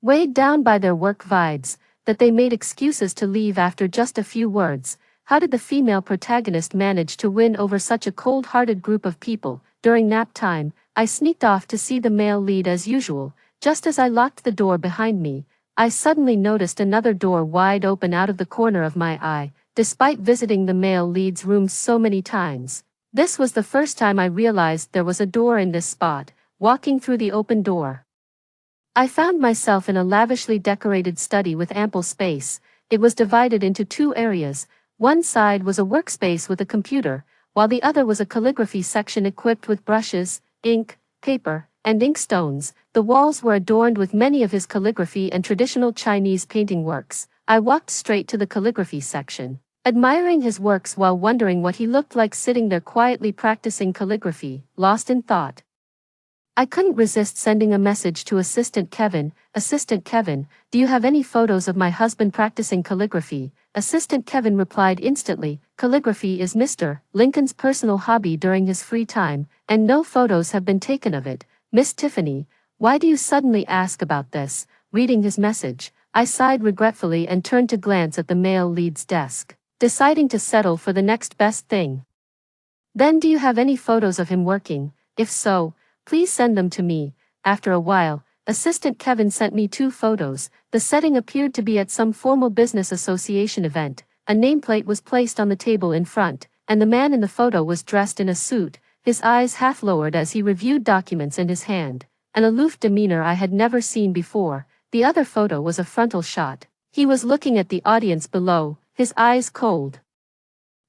[SPEAKER 1] weighed down by their work vibes, that they made excuses to leave after just a few words. How did the female protagonist manage to win over such a cold-hearted group of people? During nap time, I sneaked off to see the male lead as usual. Just as I locked the door behind me, I suddenly noticed another door wide open out of the corner of my eye. Despite visiting the male lead's room so many times, this was the first time I realized there was a door in this spot. Walking through the open door, I found myself in a lavishly decorated study with ample space. It was divided into two areas. One side was a workspace with a computer, while the other was a calligraphy section equipped with brushes, ink, paper, and inkstones. The walls were adorned with many of his calligraphy and traditional Chinese painting works. I walked straight to the calligraphy section, admiring his works while wondering what he looked like sitting there quietly practicing calligraphy. Lost in thought, I couldn't resist sending a message to Assistant Kevin. Assistant Kevin, do you have any photos of my husband practicing calligraphy? Assistant Kevin replied instantly, calligraphy is Mr. Lincoln's personal hobby during his free time, and no photos have been taken of it. Miss Tiffany, why do you suddenly ask about this? Reading his message, I sighed regretfully and turned to glance at the male lead's desk, deciding to settle for the next best thing. Then do you have any photos of him working? If so, please send them to me. After a while, Assistant Kevin sent me 2 photos. The setting appeared to be at some formal business association event. A nameplate was placed on the table in front, and the man in the photo was dressed in a suit, his eyes half lowered as he reviewed documents in his hand, an aloof demeanor I had never seen before. The other photo was a frontal shot. He was looking at the audience below, his eyes cold,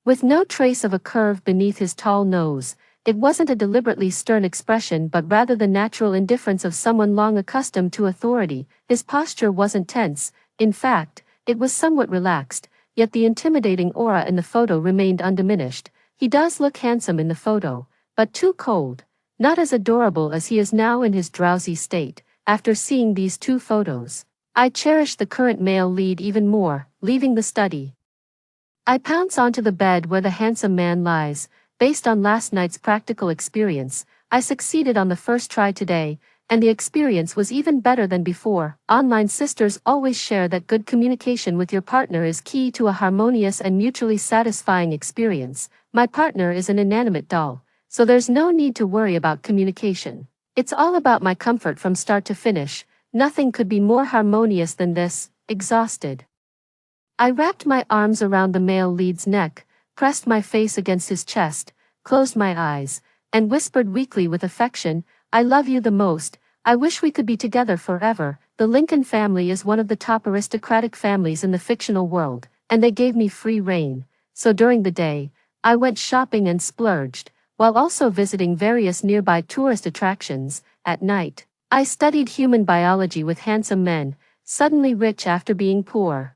[SPEAKER 1] with no trace of a curve beneath his tall nose. It wasn't a deliberately stern expression but rather the natural indifference of someone long accustomed to authority. His posture wasn't tense, in fact, it was somewhat relaxed, yet the intimidating aura in the photo remained undiminished. He does look handsome in the photo, but too cold, not as adorable as he is now in his drowsy state. After seeing these 2 photos, I cherish the current male lead even more, leaving the study. I pounce onto the bed where the handsome man lies. Based on last night's practical experience, I succeeded on the first try today, and the experience was even better than before. Online sisters always share that good communication with your partner is key to a harmonious and mutually satisfying experience. My partner is an inanimate doll, so there's no need to worry about communication. It's all about my comfort from start to finish. Nothing could be more harmonious than this. Exhausted, I wrapped my arms around the male lead's neck, pressed my face against his chest, closed my eyes, and whispered weakly with affection, "I love you the most. I wish we could be together forever." The Lincoln family is one of the top aristocratic families in the fictional world, and they gave me free rein. So during the day, I went shopping and splurged, while also visiting various nearby tourist attractions. At night, I studied human biology with handsome men, suddenly rich after being poor.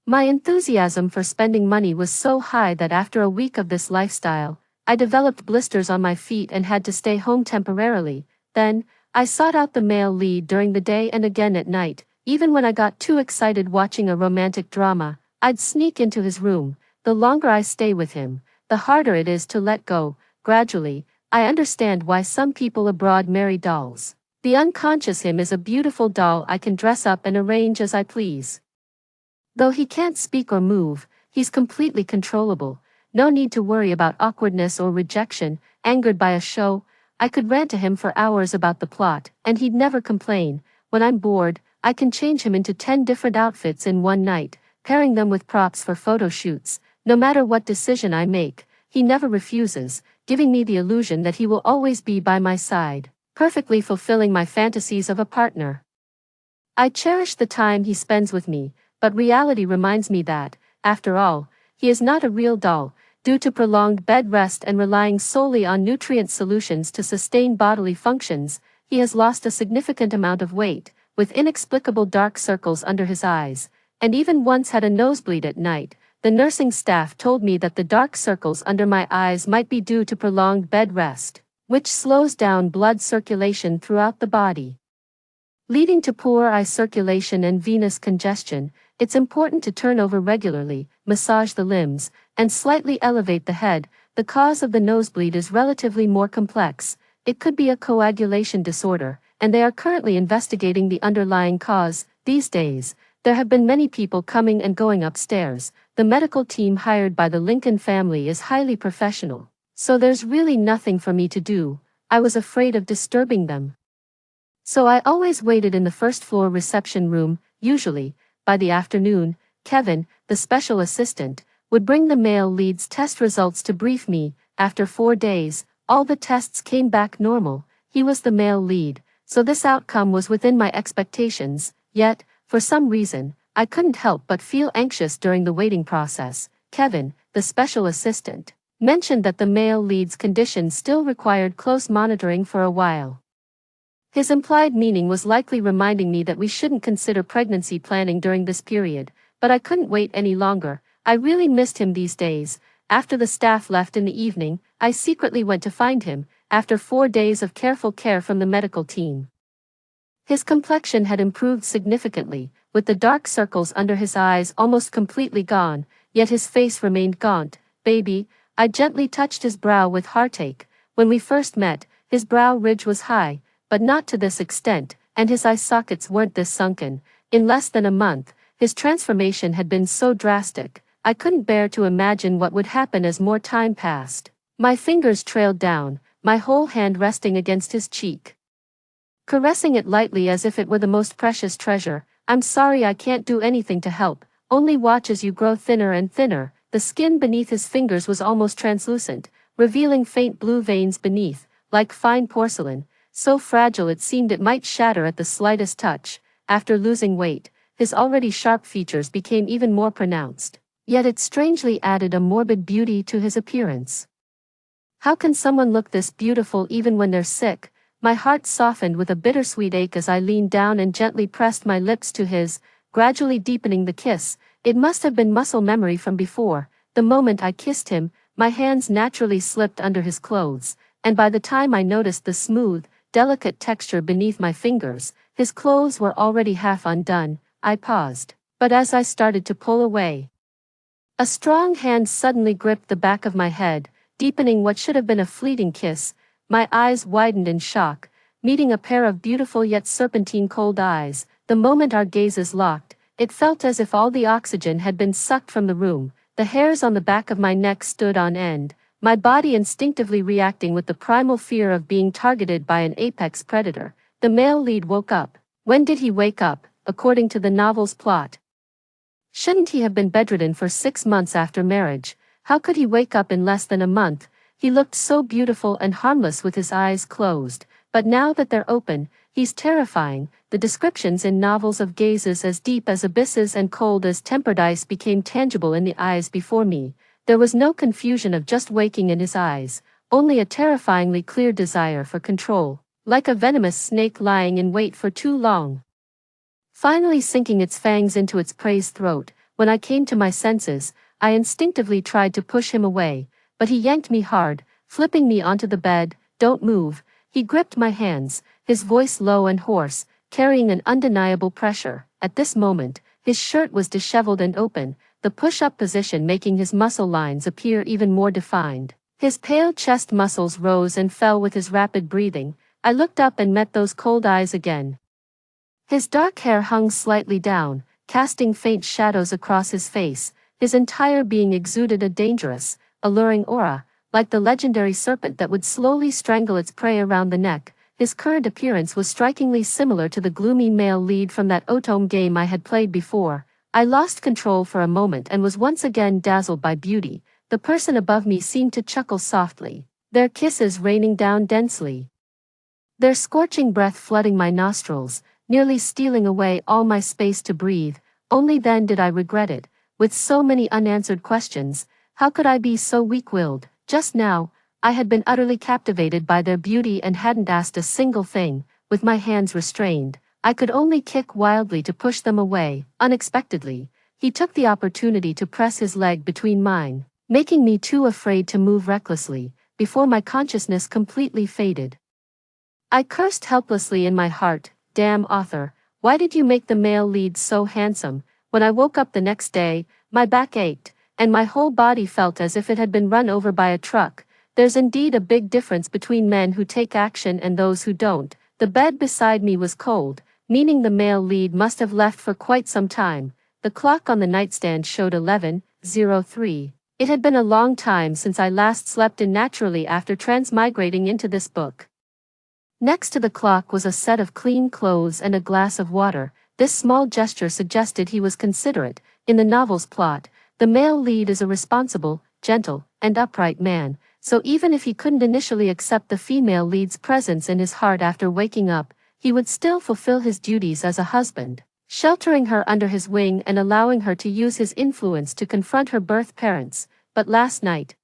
[SPEAKER 1] My enthusiasm for spending money was so high that after a week of this lifestyle, I developed blisters on my feet and had to stay home temporarily. Then, I sought out the male lead during the day and again at night. Even when I got too excited watching a romantic drama, I'd sneak into his room. The longer I stay with him, the harder it is to let go. Gradually, I understand why some people abroad marry dolls. The unconscious him is a beautiful doll I can dress up and arrange as I please. Though he can't speak or move, he's completely controllable. No need to worry about awkwardness or rejection. Angered by a show, I could rant to him for hours about the plot, and he'd never complain. When I'm bored, I can change him into 10 different outfits in one night, pairing them with props for photo shoots. No matter what decision I make, he never refuses, giving me the illusion that he will always be by my side, perfectly fulfilling my fantasies of a partner. I cherish the time he spends with me, but reality reminds me that, after all, he is not a real doll. Due to prolonged bed rest and relying solely on nutrient solutions to sustain bodily functions, he has lost a significant amount of weight, with inexplicable dark circles under his eyes, and even once had a nosebleed at night. The nursing staff told me that the dark circles under my eyes might be due to prolonged bed rest, which slows down blood circulation throughout the body, leading to poor eye circulation and venous congestion. It's important to turn over regularly, massage the limbs, and slightly elevate the head. The cause of the nosebleed is relatively more complex. It could be a coagulation disorder, and they are currently investigating the underlying cause. These days, there have been many people coming and going upstairs. The medical team hired by the Lincoln family is highly professional, so there's really nothing for me to do. I was afraid of disturbing them, so I always waited in the first-floor reception room. Usually, by the afternoon, Kevin, the special assistant, would bring the male lead's test results to brief me. After 4 days, all the tests came back normal. He was the male lead, so this outcome was within my expectations. Yet, for some reason, I couldn't help but feel anxious during the waiting process. Kevin, the special assistant, mentioned that the male lead's condition still required close monitoring for a while. His implied meaning was likely reminding me that we shouldn't consider pregnancy planning during this period, but I couldn't wait any longer. I really missed him these days. After the staff left in the evening, I secretly went to find him, after 4 days of careful care from the medical team. His complexion had improved significantly, with the dark circles under his eyes almost completely gone, yet his face remained gaunt. "Baby," I gently touched his brow with heartache. When we first met, his brow ridge was high, but not to this extent, and his eye sockets weren't this sunken. In less than a month, his transformation had been so drastic, I couldn't bear to imagine what would happen as more time passed. My fingers trailed down, my whole hand resting against his cheek, caressing it lightly as if it were the most precious treasure. "I'm sorry I can't do anything to help, only watch as you grow thinner and thinner." The skin beneath his fingers was almost translucent, revealing faint blue veins beneath, like fine porcelain, so fragile it seemed it might shatter at the slightest touch. After losing weight, his already sharp features became even more pronounced, yet it strangely added a morbid beauty to his appearance. How can someone look this beautiful even when they're sick? My heart softened with a bittersweet ache as I leaned down and gently pressed my lips to his, gradually deepening the kiss. It must have been muscle memory from before. The moment I kissed him, my hands naturally slipped under his clothes, and by the time I noticed the smooth, delicate texture beneath my fingers. His clothes were already half undone. I paused. But as I started to pull away, a strong hand suddenly gripped the back of my head, deepening what should have been a fleeting kiss. My eyes widened in shock, meeting a pair of beautiful yet serpentine cold eyes. The moment our gazes locked, it felt as if all the oxygen had been sucked from the room. The hairs on the back of my neck stood on end, my body instinctively reacting with the primal fear of being targeted by an apex predator. The male lead woke up. When did he wake up, according to the novel's plot? Shouldn't he have been bedridden for 6 months after marriage? How could he wake up in less than a month? He looked so beautiful and harmless with his eyes closed, but now that they're open, he's terrifying. The descriptions in novels of gazes as deep as abysses and cold as tempered ice became tangible in the eyes before me. There was no confusion of just waking in his eyes, only a terrifyingly clear desire for control, like a venomous snake lying in wait for too long, finally sinking its fangs into its prey's throat. When I came to my senses, I instinctively tried to push him away, but he yanked me hard, flipping me onto the bed. "Don't move." He gripped my hands, his voice low and hoarse, carrying an undeniable pressure. At this moment, his shirt was disheveled and open, the push-up position making his muscle lines appear even more defined. His pale chest muscles rose and fell with his rapid breathing. I looked up and met those cold eyes again. His dark hair hung slightly down, casting faint shadows across his face. His entire being exuded a dangerous, alluring aura, like the legendary serpent that would slowly strangle its prey around the neck. His current appearance was strikingly similar to the gloomy male lead from that Otome game I had played before. I lost control for a moment and was once again dazzled by beauty. The person above me seemed to chuckle softly, their kisses raining down densely, their scorching breath flooding my nostrils, nearly stealing away all my space to breathe. Only then did I regret it. With so many unanswered questions, how could I be so weak-willed? Just now, I had been utterly captivated by their beauty and hadn't asked a single thing. With my hands restrained, I could only kick wildly to push them away. Unexpectedly, he took the opportunity to press his leg between mine, making me too afraid to move recklessly. Before my consciousness completely faded, I cursed helplessly in my heart. "Damn author, why did you make the male lead so handsome?" When I woke up the next day, my back ached, and my whole body felt as if it had been run over by a truck. There's indeed a big difference between men who take action and those who don't. The bed beside me was cold, meaning the male lead must have left for quite some time. The clock on the nightstand showed 11:03. It had been a long time since I last slept in naturally after transmigrating into this book. Next to the clock was a set of clean clothes and a glass of water. This small gesture suggested he was considerate. In the novel's plot, the male lead is a responsible, gentle, and upright man, so even if he couldn't initially accept the female lead's presence in his heart after waking up, he would still fulfill his duties as a husband, sheltering her under his wing and allowing her to use his influence to confront her birth parents. But last night,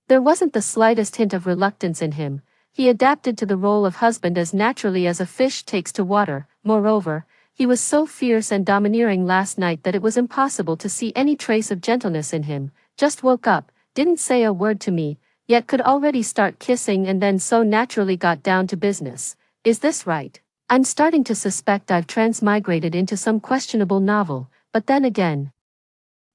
[SPEAKER 1] there wasn't the slightest hint of reluctance in him. He adapted to the role of husband as naturally as a fish takes to water. Moreover, he was so fierce and domineering last night that it was impossible to see any trace of gentleness in him. Just woke up, didn't say a word to me, yet could already start kissing and then so naturally got down to business. Is this right? I'm starting to suspect I've transmigrated into some questionable novel, but then again,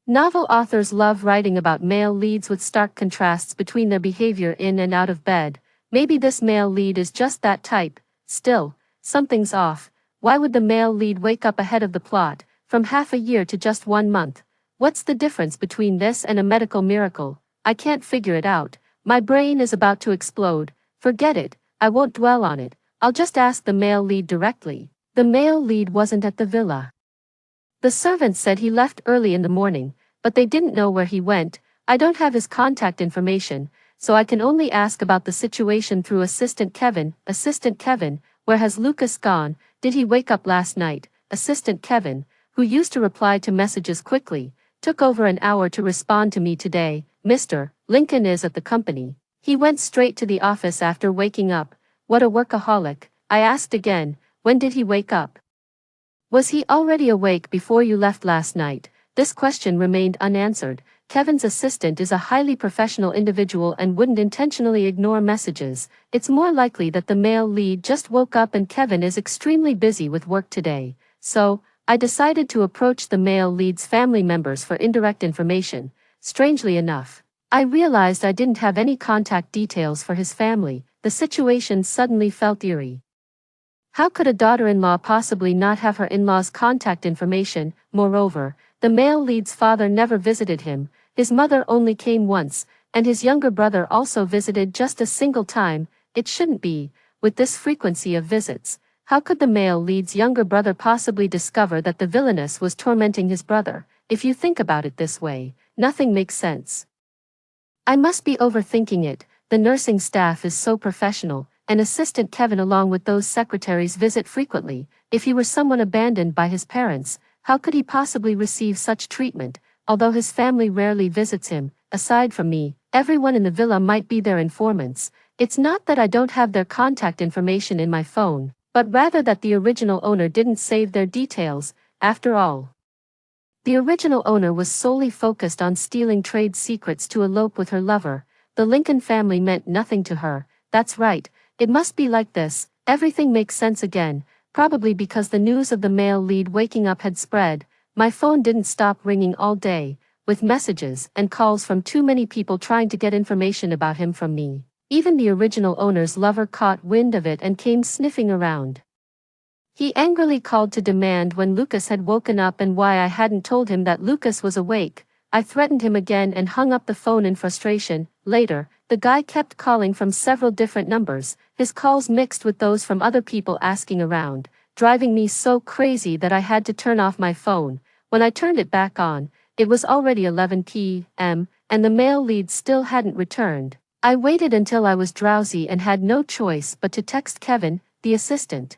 [SPEAKER 1] novel authors love writing about male leads with stark contrasts between their behavior in and out of bed. Maybe this male lead is just that type. Still, something's off. Why would the male lead wake up ahead of the plot, from half a year to just 1 month? What's the difference between this and a medical miracle? I can't figure it out. My brain is about to explode. Forget it, I won't dwell on it. I'll just ask the male lead directly. The male lead wasn't at the villa. The servants said he left early in the morning, but they didn't know where he went. I don't have his contact information, so I can only ask about the situation through Assistant Kevin. Assistant Kevin, where has Lucas gone? Did he wake up last night? Assistant Kevin, who used to reply to messages quickly, took over an hour to respond to me today. "Mr. Lincoln is at the company. He went straight to the office after waking up." What a workaholic. I asked again, when did he wake up? Was he already awake before you left last night? This question remained unanswered. Kevin's assistant is a highly professional individual and wouldn't intentionally ignore messages. It's more likely that the male lead just woke up and Kevin is extremely busy with work today. So, I decided to approach the male lead's family members for indirect information. Strangely enough, I realized I didn't have any contact details for his family. The situation suddenly felt eerie. How could a daughter-in-law possibly not have her in-law's contact information? Moreover, the male lead's father never visited him, his mother only came once, and his younger brother also visited just a single time. It shouldn't be. With this frequency of visits, how could the male lead's younger brother possibly discover that the villainess was tormenting his brother? If you think about it this way, nothing makes sense. I must be overthinking it. The nursing staff is so professional, and assistant Kevin along with those secretaries visit frequently. If he were someone abandoned by his parents, how could he possibly receive such treatment? Although his family rarely visits him, aside from me, everyone in the villa might be their informants. It's not that I don't have their contact information in my phone, but rather that the original owner didn't save their details. After all, the original owner was solely focused on stealing trade secrets to elope with her lover. The Lincoln family meant nothing to her. That's right, it must be like this. Everything makes sense again, probably because the news of the male lead waking up had spread. My phone didn't stop ringing all day, with messages and calls from too many people trying to get information about him from me. Even the original owner's lover caught wind of it and came sniffing around. He angrily called to demand when Lucas had woken up and why I hadn't told him that Lucas was awake. I threatened him again and hung up the phone in frustration. Later, the guy kept calling from several different numbers, his calls mixed with those from other people asking around, driving me so crazy that I had to turn off my phone. When I turned it back on, it was already 11 p.m., and the male lead still hadn't returned. I waited until I was drowsy and had no choice but to text Kevin, the assistant,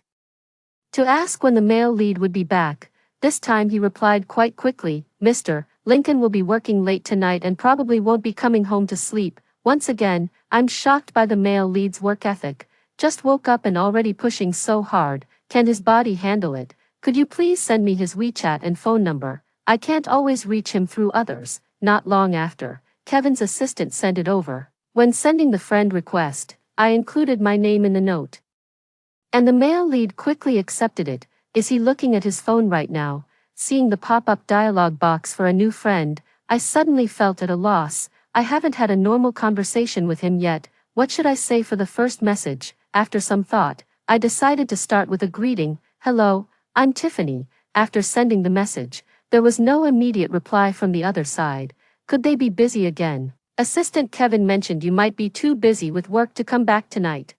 [SPEAKER 1] to ask when the male lead would be back. This time he replied quite quickly, "Mr. Lincoln will be working late tonight and probably won't be coming home to sleep." Once again, I'm shocked by the male lead's work ethic. Just woke up and already pushing so hard. Can his body handle it? Could you please send me his WeChat and phone number? I can't always reach him through others. Not long after, Kevin's assistant sent it over. When sending the friend request, I included my name in the note, and the male lead quickly accepted it. Is he looking at his phone right now? Seeing the pop-up dialog box for a new friend, I suddenly felt at a loss. I haven't had a normal conversation with him yet. What should I say for the first message? After some thought, I decided to start with a greeting. "Hello, I'm Tiffany." After sending the message, there was no immediate reply from the other side. Could they be busy again? Assistant Kevin mentioned you might be too busy with work to come back tonight.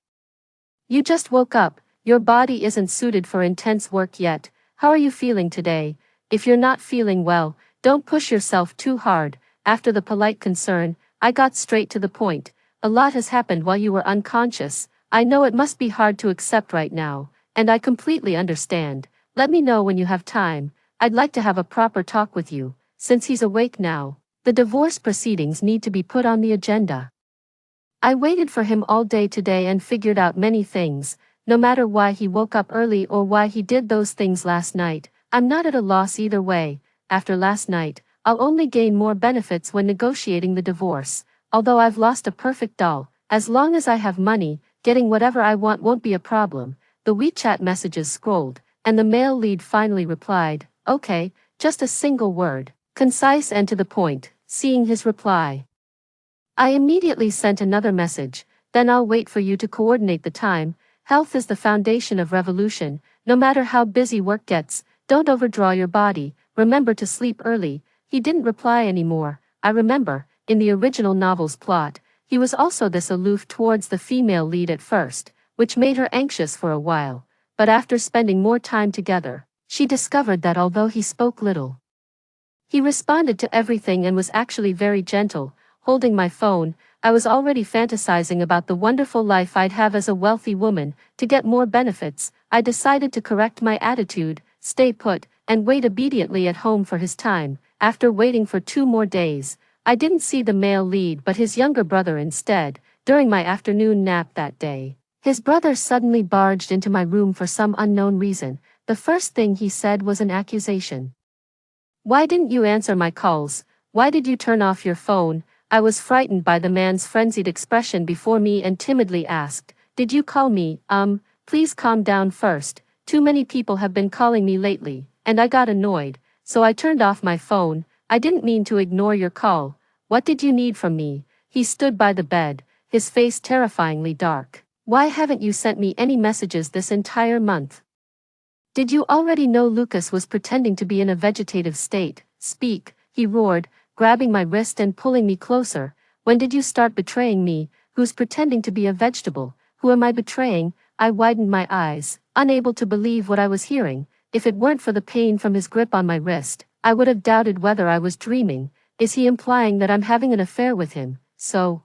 [SPEAKER 1] You just woke up, your body isn't suited for intense work yet. How are you feeling today? If you're not feeling well, don't push yourself too hard. After the polite concern, I got straight to the point. A lot has happened while you were unconscious. I know it must be hard to accept right now, and I completely understand. Let me know when you have time. I'd like to have a proper talk with you. Since he's awake now, the divorce proceedings need to be put on the agenda. I waited for him all day today and figured out many things. No matter why he woke up early or why he did those things last night, I'm not at a loss either way. After last night, I'll only gain more benefits when negotiating the divorce. Although I've lost a perfect doll, as long as I have money, getting whatever I want won't be a problem. The WeChat messages scrolled, and the male lead finally replied, "Okay, just a single word, concise and to the point." Seeing his reply, I immediately sent another message. "Then I'll wait for you to coordinate the time. Health is the foundation of revolution. No matter how busy work gets, don't overdraw your body. Remember to sleep early." He didn't reply anymore. I remember, in the original novel's plot, he was also this aloof towards the female lead at first, which made her anxious for a while. But after spending more time together, she discovered that although he spoke little, he responded to everything and was actually very gentle. Holding my phone, I was already fantasizing about the wonderful life I'd have as a wealthy woman. To get more benefits, I decided to correct my attitude, stay put, and wait obediently at home for his time. After waiting for 2 more days, I didn't see the male lead but his younger brother instead. During my afternoon nap that day, his brother suddenly barged into my room for some unknown reason. The first thing he said was an accusation. Why didn't you answer my calls? Why did you turn off your phone? I was frightened by the man's frenzied expression before me and timidly asked, did you call me? Please calm down first. Too many people have been calling me lately, and I got annoyed, so I turned off my phone. I didn't mean to ignore your call. What did you need from me? He stood by the bed, his face terrifyingly dark. Why haven't you sent me any messages this entire month? Did you already know Lucas was pretending to be in a vegetative state? Speak, he roared, grabbing my wrist and pulling me closer. When did you start betraying me? Who's pretending to be a vegetable? Who am I betraying? I widened my eyes, unable to believe what I was hearing. If it weren't for the pain from his grip on my wrist, I would have doubted whether I was dreaming. Is he implying that I'm having an affair with him? So,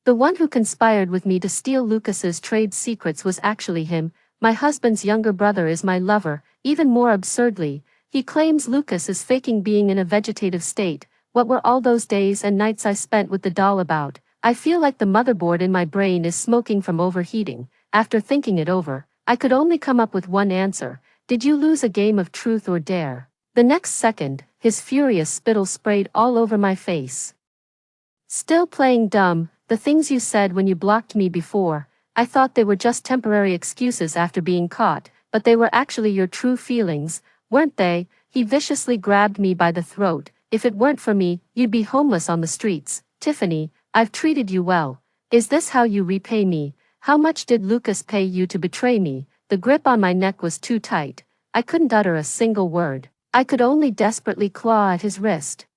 [SPEAKER 1] the one who conspired with me to steal Lucas's trade secrets was actually him. My husband's younger brother is my lover. Even more absurdly, he claims Lucas is faking being in a vegetative state. What were all those days and nights I spent with the doll about? I feel like the motherboard in my brain is smoking from overheating. After thinking it over, I could only come up with one answer. Did you lose a game of truth or dare? The next second, his furious spittle sprayed all over my face. Still playing dumb, the things you said when you blocked me before, I thought they were just temporary excuses after being caught, but they were actually your true feelings, weren't they? He viciously grabbed me by the throat. If it weren't for me, you'd be homeless on the streets. Tiffany, I've treated you well. Is this how you repay me? How much did Lucas pay you to betray me? The grip on my neck was too tight. I couldn't utter a single word. I could only desperately claw at his wrist,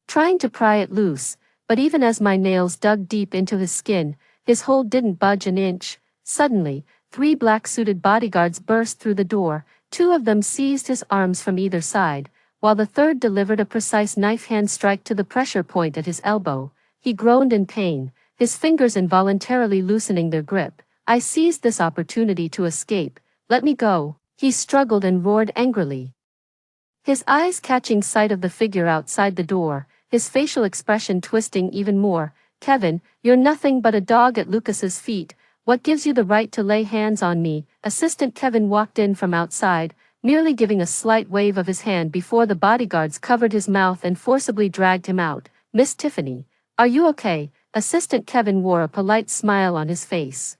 [SPEAKER 1] trying to pry it loose, but even as my nails dug deep into his skin, his hold didn't budge an inch. Suddenly, 3 black-suited bodyguards burst through the door. 2 of them seized his arms from either side, while the third delivered a precise knife-hand strike to the pressure point at his elbow. He groaned in pain, his fingers involuntarily loosening their grip. I seized this opportunity to escape. Let me go. He struggled and roared angrily, his eyes catching sight of the figure outside the door, his facial expression twisting even more. Kevin, you're nothing but a dog at Lucas's feet. What gives you the right to lay hands on me? Assistant Kevin walked in from outside, merely giving a slight wave of his hand before the bodyguards covered his mouth and forcibly dragged him out. Miss Tiffany, are you okay? Assistant Kevin wore a polite smile on his face,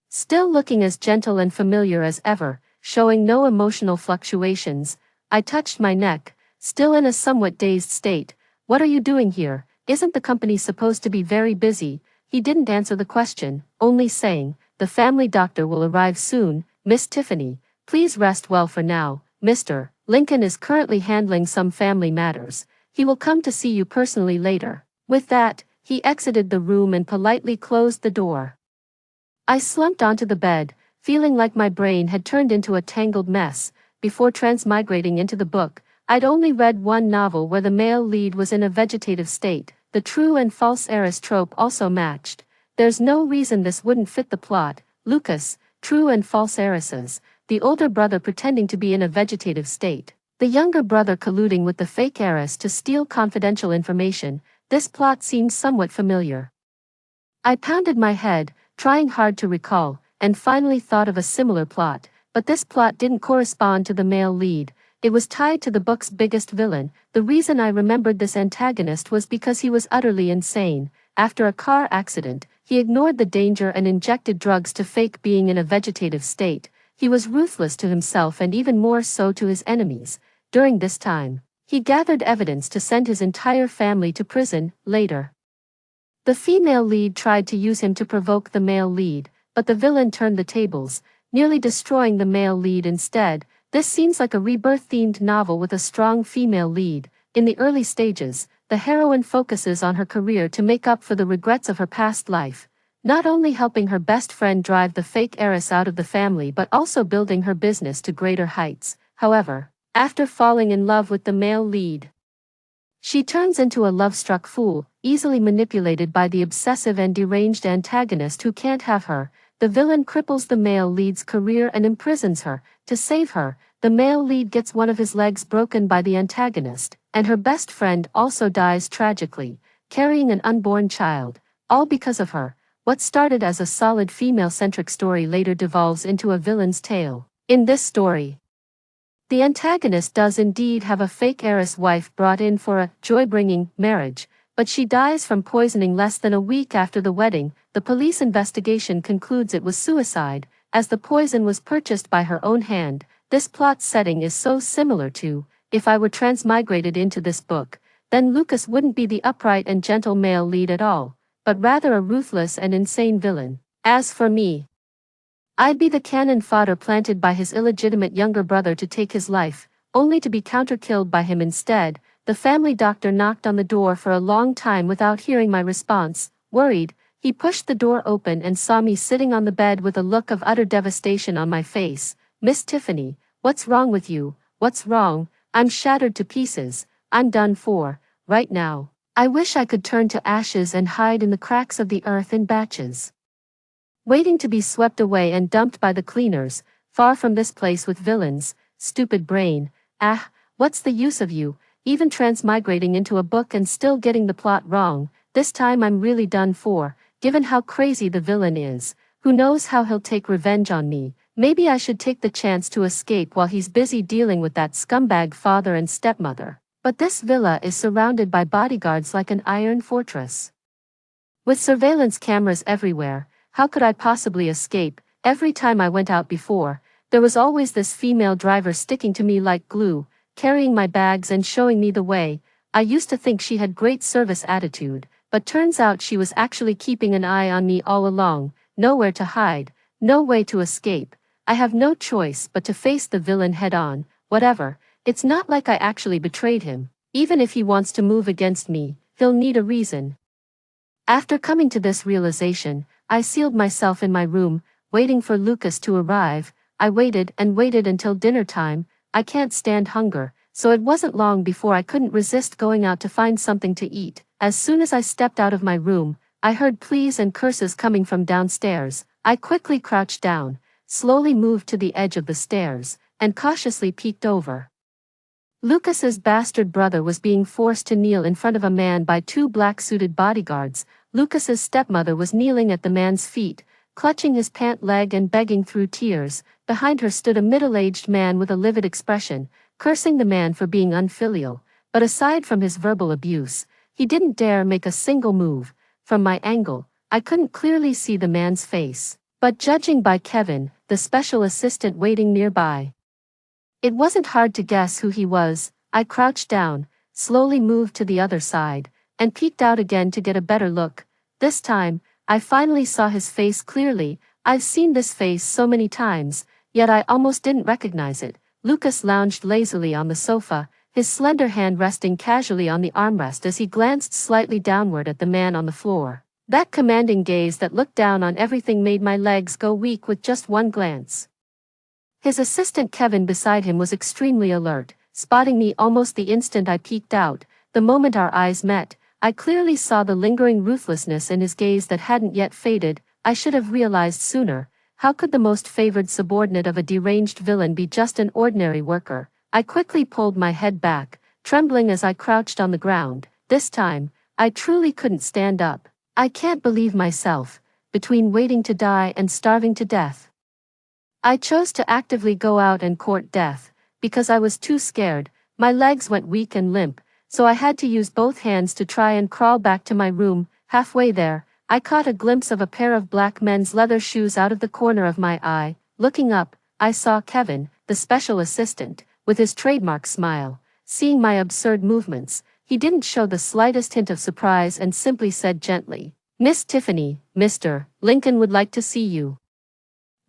[SPEAKER 1] still looking as gentle and familiar as ever, showing no emotional fluctuations. I touched my neck, still in a somewhat dazed state. What are you doing here? Isn't the company supposed to be very busy? He didn't answer the question, only saying, the family doctor will arrive soon. Miss Tiffany, please rest well for now. Mr. Lincoln is currently handling some family matters. He will come to see you personally later. With that, he exited the room and politely closed the door. I slumped onto the bed, feeling like my brain had turned into a tangled mess. Before transmigrating into the book, I'd only read one novel where the male lead was in a vegetative state. The true and false heiress trope also matched. There's no reason this wouldn't fit the plot. Lucas, true and false heiresses, the older brother pretending to be in a vegetative state, the younger brother colluding with the fake heiress to steal confidential information. This plot seemed somewhat familiar. I pounded my head, trying hard to recall, and finally thought of a similar plot. But this plot didn't correspond to the male lead. It was tied to the book's biggest villain. The reason I remembered this antagonist was because he was utterly insane. After a car accident, he ignored the danger and injected drugs to fake being in a vegetative state. He was ruthless to himself and even more so to his enemies. During this time, he gathered evidence to send his entire family to prison. Later, the female lead tried to use him to provoke the male lead, but the villain turned the tables, nearly destroying the male lead instead. This seems like a rebirth-themed novel with a strong female lead. In the early stages, the heroine focuses on her career to make up for the regrets of her past life, not only helping her best friend drive the fake heiress out of the family but also building her business to greater heights. However, after falling in love with the male lead, she turns into a love-struck fool, easily manipulated by the obsessive and deranged antagonist who can't have her. The villain cripples the male lead's career and imprisons her. To save her, the male lead gets one of his legs broken by the antagonist, and her best friend also dies tragically, carrying an unborn child, all because of her. What started as a solid female-centric story later devolves into a villain's tale. In this story, The antagonist does indeed have a fake heiress wife brought in for a joy-bringing marriage, but she dies from poisoning less than a week after the wedding. The police investigation concludes it was suicide, as the poison was purchased by her own hand. This plot setting is so similar to, if I were transmigrated into this book, then Lucas wouldn't be the upright and gentle male lead at all, but rather a ruthless and insane villain. As for me, I'd be the cannon fodder planted by his illegitimate younger brother to take his life, only to be counter-killed by him instead. The family doctor knocked on the door for a long time without hearing my response. Worried, he pushed the door open and saw me sitting on the bed with a look of utter devastation on my face. "Miss Tiffany, what's wrong with you? What's wrong? I'm shattered to pieces. I'm done for, right now. I wish I could turn to ashes and hide in the cracks of the earth in batches, waiting to be swept away and dumped by the cleaners, far from this place with villains. Stupid brain. Ah, what's the use of you, even transmigrating into a book and still getting the plot wrong? This time I'm really done for, given how crazy the villain is. Who knows how he'll take revenge on me? Maybe I should take the chance to escape while he's busy dealing with that scumbag father and stepmother. But this villa is surrounded by bodyguards like an iron fortress, with surveillance cameras everywhere. How could I possibly escape? Every time I went out before, there was always this female driver sticking to me like glue, carrying my bags and showing me the way. I used to think she had great service attitude, but turns out she was actually keeping an eye on me all along. Nowhere to hide, no way to escape. I have no choice but to face the villain head on. Whatever, it's not like I actually betrayed him. Even if he wants to move against me, he'll need a reason. After coming to this realization, I sealed myself in my room, waiting for Lucas to arrive. I waited and waited until dinner time. I can't stand hunger, so it wasn't long before I couldn't resist going out to find something to eat. As soon as I stepped out of my room, I heard pleas and curses coming from downstairs. I quickly crouched down, slowly moved to the edge of the stairs, and cautiously peeked over. Lucas's bastard brother was being forced to kneel in front of a man by two black-suited bodyguards. Lucas's stepmother was kneeling at the man's feet, clutching his pant leg and begging through tears. Behind her stood a middle-aged man with a livid expression, cursing the man for being unfilial. But aside from his verbal abuse, he didn't dare make a single move. From my angle, I couldn't clearly see the man's face, but judging by Kevin, the special assistant waiting nearby, it wasn't hard to guess who he was. I crouched down, slowly moved to the other side, and peeked out again to get a better look. This time, I finally saw his face clearly. I've seen this face so many times, yet I almost didn't recognize it. Lucas lounged lazily on the sofa, his slender hand resting casually on the armrest as he glanced slightly downward at the man on the floor. That commanding gaze that looked down on everything made my legs go weak with just one glance. His assistant Kevin beside him was extremely alert, spotting me almost the instant I peeked out. The moment our eyes met, I clearly saw the lingering ruthlessness in his gaze that hadn't yet faded. I should have realized sooner. How could the most favored subordinate of a deranged villain be just an ordinary worker? I quickly pulled my head back, trembling as I crouched on the ground. This time, I truly couldn't stand up. I can't believe myself. Between waiting to die and starving to death, I chose to actively go out and court death, because I was too scared. My legs went weak and limp, so I had to use both hands to try and crawl back to my room. Halfway there, I caught a glimpse of a pair of black men's leather shoes out of the corner of my eye. Looking up, I saw Kevin, the special assistant, with his trademark smile. Seeing my absurd movements, he didn't show the slightest hint of surprise and simply said gently, "Miss Tiffany, Mr. Lincoln would like to see you."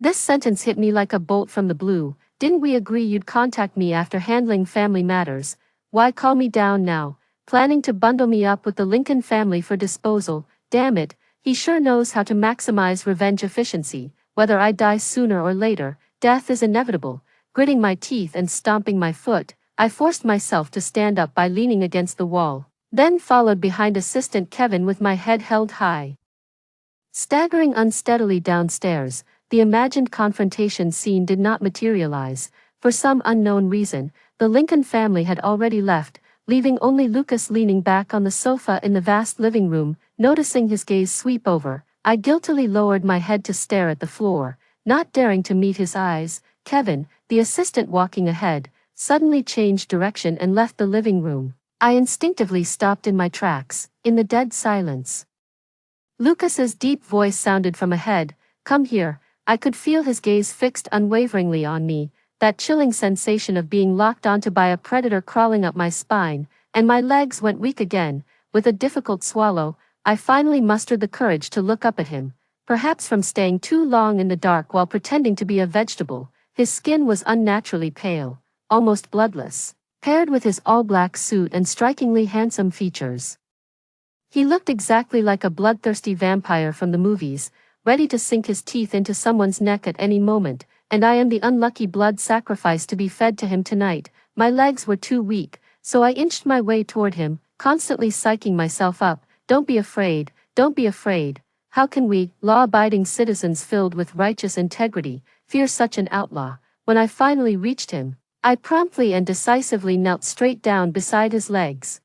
[SPEAKER 1] This sentence hit me like a bolt from the blue. Didn't we agree you'd contact me after handling family matters? Why call me down now, planning to bundle me up with the Lincoln family for disposal? Damn it, he sure knows how to maximize revenge efficiency. Whether I die sooner or later, death is inevitable. Gritting my teeth and stomping my foot, I forced myself to stand up by leaning against the wall, then followed behind assistant Kevin with my head held high. Staggering unsteadily downstairs, the imagined confrontation scene did not materialize. For some unknown reason, the Lincoln family had already left, leaving only Lucas leaning back on the sofa in the vast living room. Noticing his gaze sweep over, I guiltily lowered my head to stare at the floor, not daring to meet his eyes. Kevin, the assistant walking ahead, suddenly changed direction and left the living room. I instinctively stopped in my tracks, in the dead silence. Lucas's deep voice sounded from ahead. "Come here." I could feel his gaze fixed unwaveringly on me, that chilling sensation of being locked onto by a predator crawling up my spine, and my legs went weak again. With a difficult swallow, I finally mustered the courage to look up at him. Perhaps from staying too long in the dark while pretending to be a vegetable, his skin was unnaturally pale, almost bloodless, paired with his all-black suit and strikingly handsome features. He looked exactly like a bloodthirsty vampire from the movies, ready to sink his teeth into someone's neck at any moment, and I am the unlucky blood sacrifice to be fed to him tonight. My legs were too weak, so I inched my way toward him, constantly psyching myself up. "Don't be afraid, don't be afraid. How can we, law-abiding citizens filled with righteous integrity, fear such an outlaw?" When I finally reached him, I promptly and decisively knelt straight down beside his legs.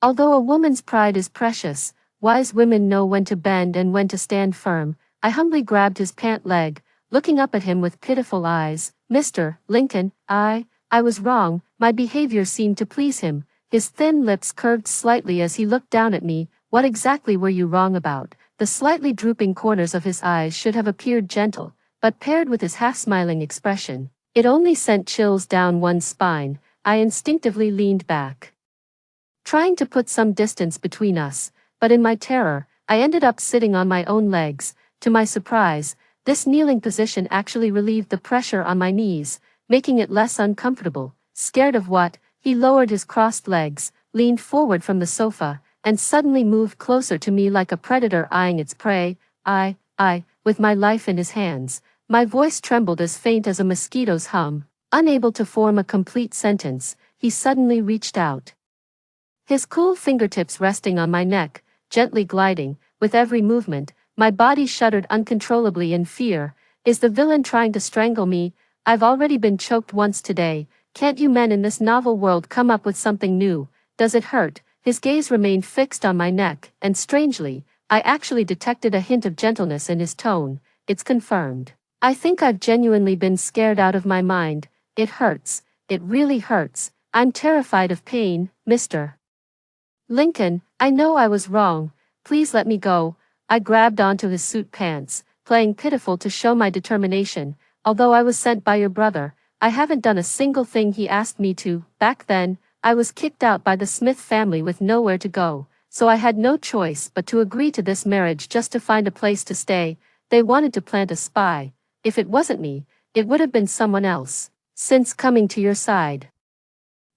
[SPEAKER 1] Although a woman's pride is precious, wise women know when to bend and when to stand firm. I humbly grabbed his pant leg, looking up at him with pitiful eyes. "Mr. Lincoln, I was wrong." My behavior seemed to please him. His thin lips curved slightly as he looked down at me. "What exactly were you wrong about?" The slightly drooping corners of his eyes should have appeared gentle, but paired with his half-smiling expression, it only sent chills down one's spine. I instinctively leaned back, trying to put some distance between us, but in my terror, I ended up sitting on my own legs. To my surprise, this kneeling position actually relieved the pressure on my knees, making it less uncomfortable. Scared of what? He lowered his crossed legs, leaned forward from the sofa, and suddenly moved closer to me like a predator eyeing its prey. With my life in his hands, my voice trembled as faint as a mosquito's hum. Unable to form a complete sentence, he suddenly reached out, his cool fingertips resting on my neck, gently gliding. With every movement, my body shuddered uncontrollably in fear. Is the villain trying to strangle me? I've already been choked once today. Can't you men in this novel world come up with something new? Does it hurt? His gaze remained fixed on my neck, and strangely, I actually detected a hint of gentleness in his tone. "It's confirmed. I think I've genuinely been scared out of my mind. It hurts. It really hurts. I'm terrified of pain, Mr. Lincoln. I know I was wrong. Please let me go." I grabbed onto his suit pants, playing pitiful to show my determination. "Although I was sent by your brother, I haven't done a single thing he asked me to." Back then, I was kicked out by the Smith family with nowhere to go, so I had no choice but to agree to this marriage just to find a place to stay. They wanted to plant a spy. If it wasn't me, it would have been someone else. Since coming to your side,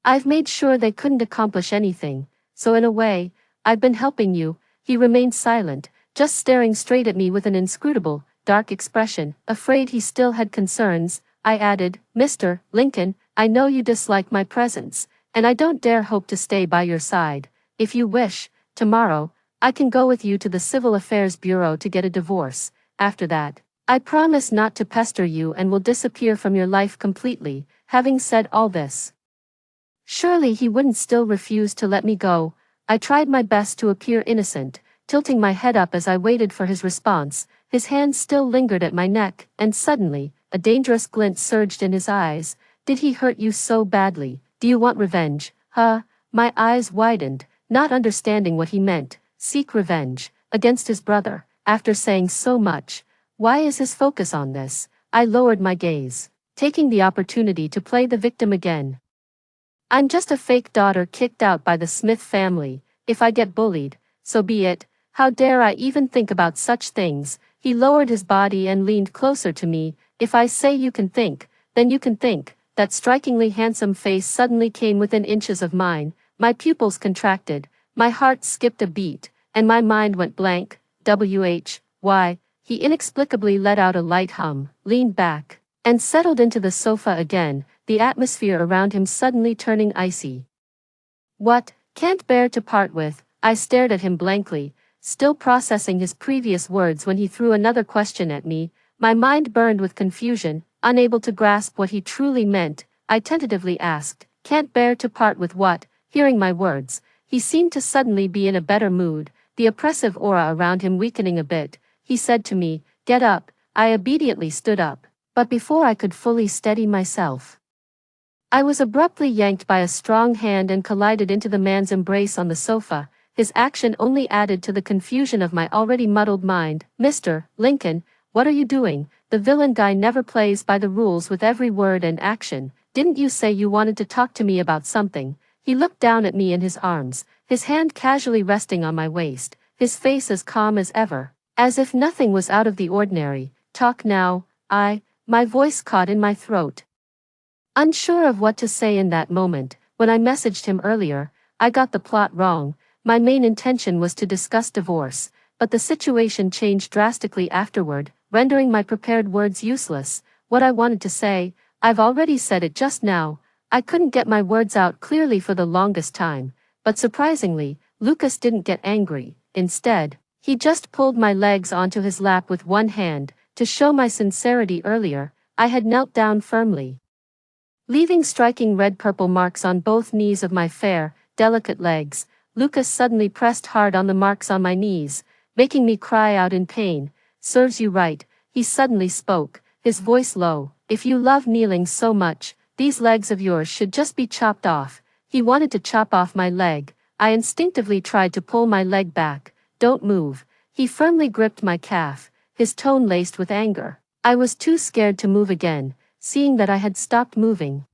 [SPEAKER 1] I've made sure they couldn't accomplish anything. So in a way, I've been helping you." He remained silent, just staring straight at me with an inscrutable, dark expression. Afraid he still had concerns, I added, "Mr. Lincoln, I know you dislike my presence, and I don't dare hope to stay by your side. If you wish, tomorrow, I can go with you to the Civil Affairs Bureau to get a divorce. After that, I promise not to pester you and will disappear from your life completely." Having said all this, surely he wouldn't still refuse to let me go. I tried my best to appear innocent, tilting my head up as I waited for his response. His hand still lingered at my neck, and suddenly, a dangerous glint surged in his eyes. "Did he hurt you so badly? Do you want revenge, huh?" My eyes widened, not understanding what he meant. Seek revenge, against his brother, after saying so much. Why is his focus on this? I lowered my gaze, taking the opportunity to play the victim again. "I'm just a fake daughter kicked out by the Smith family. If I get bullied, so be it. How dare I even think about such things?" He lowered his body and leaned closer to me. "If I say you can think, then you can think." That strikingly handsome face suddenly came within inches of mine. My pupils contracted, my heart skipped a beat, and my mind went blank. "Why?" He inexplicably let out a light hum, leaned back, and settled into the sofa again, the atmosphere around him suddenly turning icy. "What? Can't bear to part with?" I stared at him blankly, still processing his previous words when he threw another question at me. My mind burned with confusion, unable to grasp what he truly meant. I tentatively asked, "Can't bear to part with what?" Hearing my words, he seemed to suddenly be in a better mood, the oppressive aura around him weakening a bit. He said to me, "Get up." I obediently stood up, but before I could fully steady myself, I was abruptly yanked by a strong hand and collided into the man's embrace on the sofa. His action only added to the confusion of my already muddled mind. "Mr. Lincoln, what are you doing? The villain guy never plays by the rules with every word and action. Didn't you say you wanted to talk to me about something?" He looked down at me in his arms, his hand casually resting on my waist, his face as calm as ever, as if nothing was out of the ordinary. "Talk now." My voice caught in my throat. Unsure of what to say in that moment, when I messaged him earlier, I got the plot wrong. My main intention was to discuss divorce, but the situation changed drastically afterward, rendering my prepared words useless. What I wanted to say, I've already said it just now. I couldn't get my words out clearly for the longest time, but surprisingly, Lucas didn't get angry. Instead, he just pulled my legs onto his lap with one hand. To show my sincerity earlier, I had knelt down firmly, leaving striking red-purple marks on both knees of my fair, delicate legs. Lucas suddenly pressed hard on the marks on my knees, making me cry out in pain. "Serves you right," he suddenly spoke, his voice low. "If you love kneeling so much, these legs of yours should just be chopped off." He wanted to chop off my leg. I instinctively tried to pull my leg back. "Don't move." He firmly gripped my calf, his tone laced with anger. I was too scared to move again, seeing that I had stopped moving.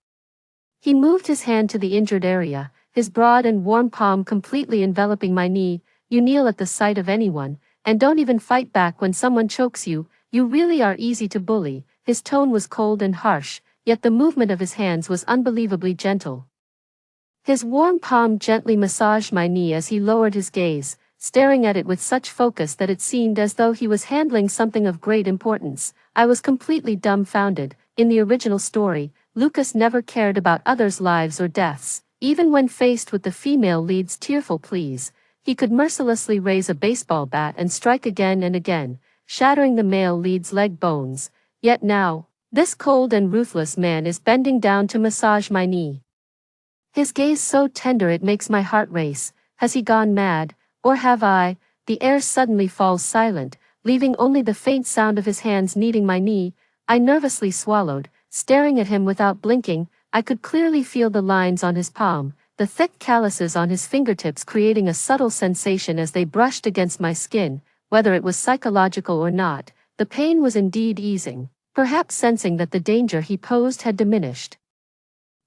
[SPEAKER 1] He moved his hand to the injured area, his broad and warm palm completely enveloping my knee. "You kneel at the sight of anyone, and don't even fight back when someone chokes you. You really are easy to bully." His tone was cold and harsh, yet the movement of his hands was unbelievably gentle. His warm palm gently massaged my knee as he lowered his gaze, staring at it with such focus that it seemed as though he was handling something of great importance. I was completely dumbfounded. In the original story, Lucas never cared about others' lives or deaths. Even when faced with the female lead's tearful pleas, he could mercilessly raise a baseball bat and strike again and again, shattering the male lead's leg bones. Yet now, this cold and ruthless man is bending down to massage my knee. His gaze so tender it makes my heart race. Has he gone mad, or have I? The air suddenly falls silent, leaving only the faint sound of his hands kneading my knee. I nervously swallowed, staring at him without blinking. I could clearly feel the lines on his palm, the thick calluses on his fingertips creating a subtle sensation as they brushed against my skin. Whether it was psychological or not, the pain was indeed easing, perhaps sensing that the danger he posed had diminished.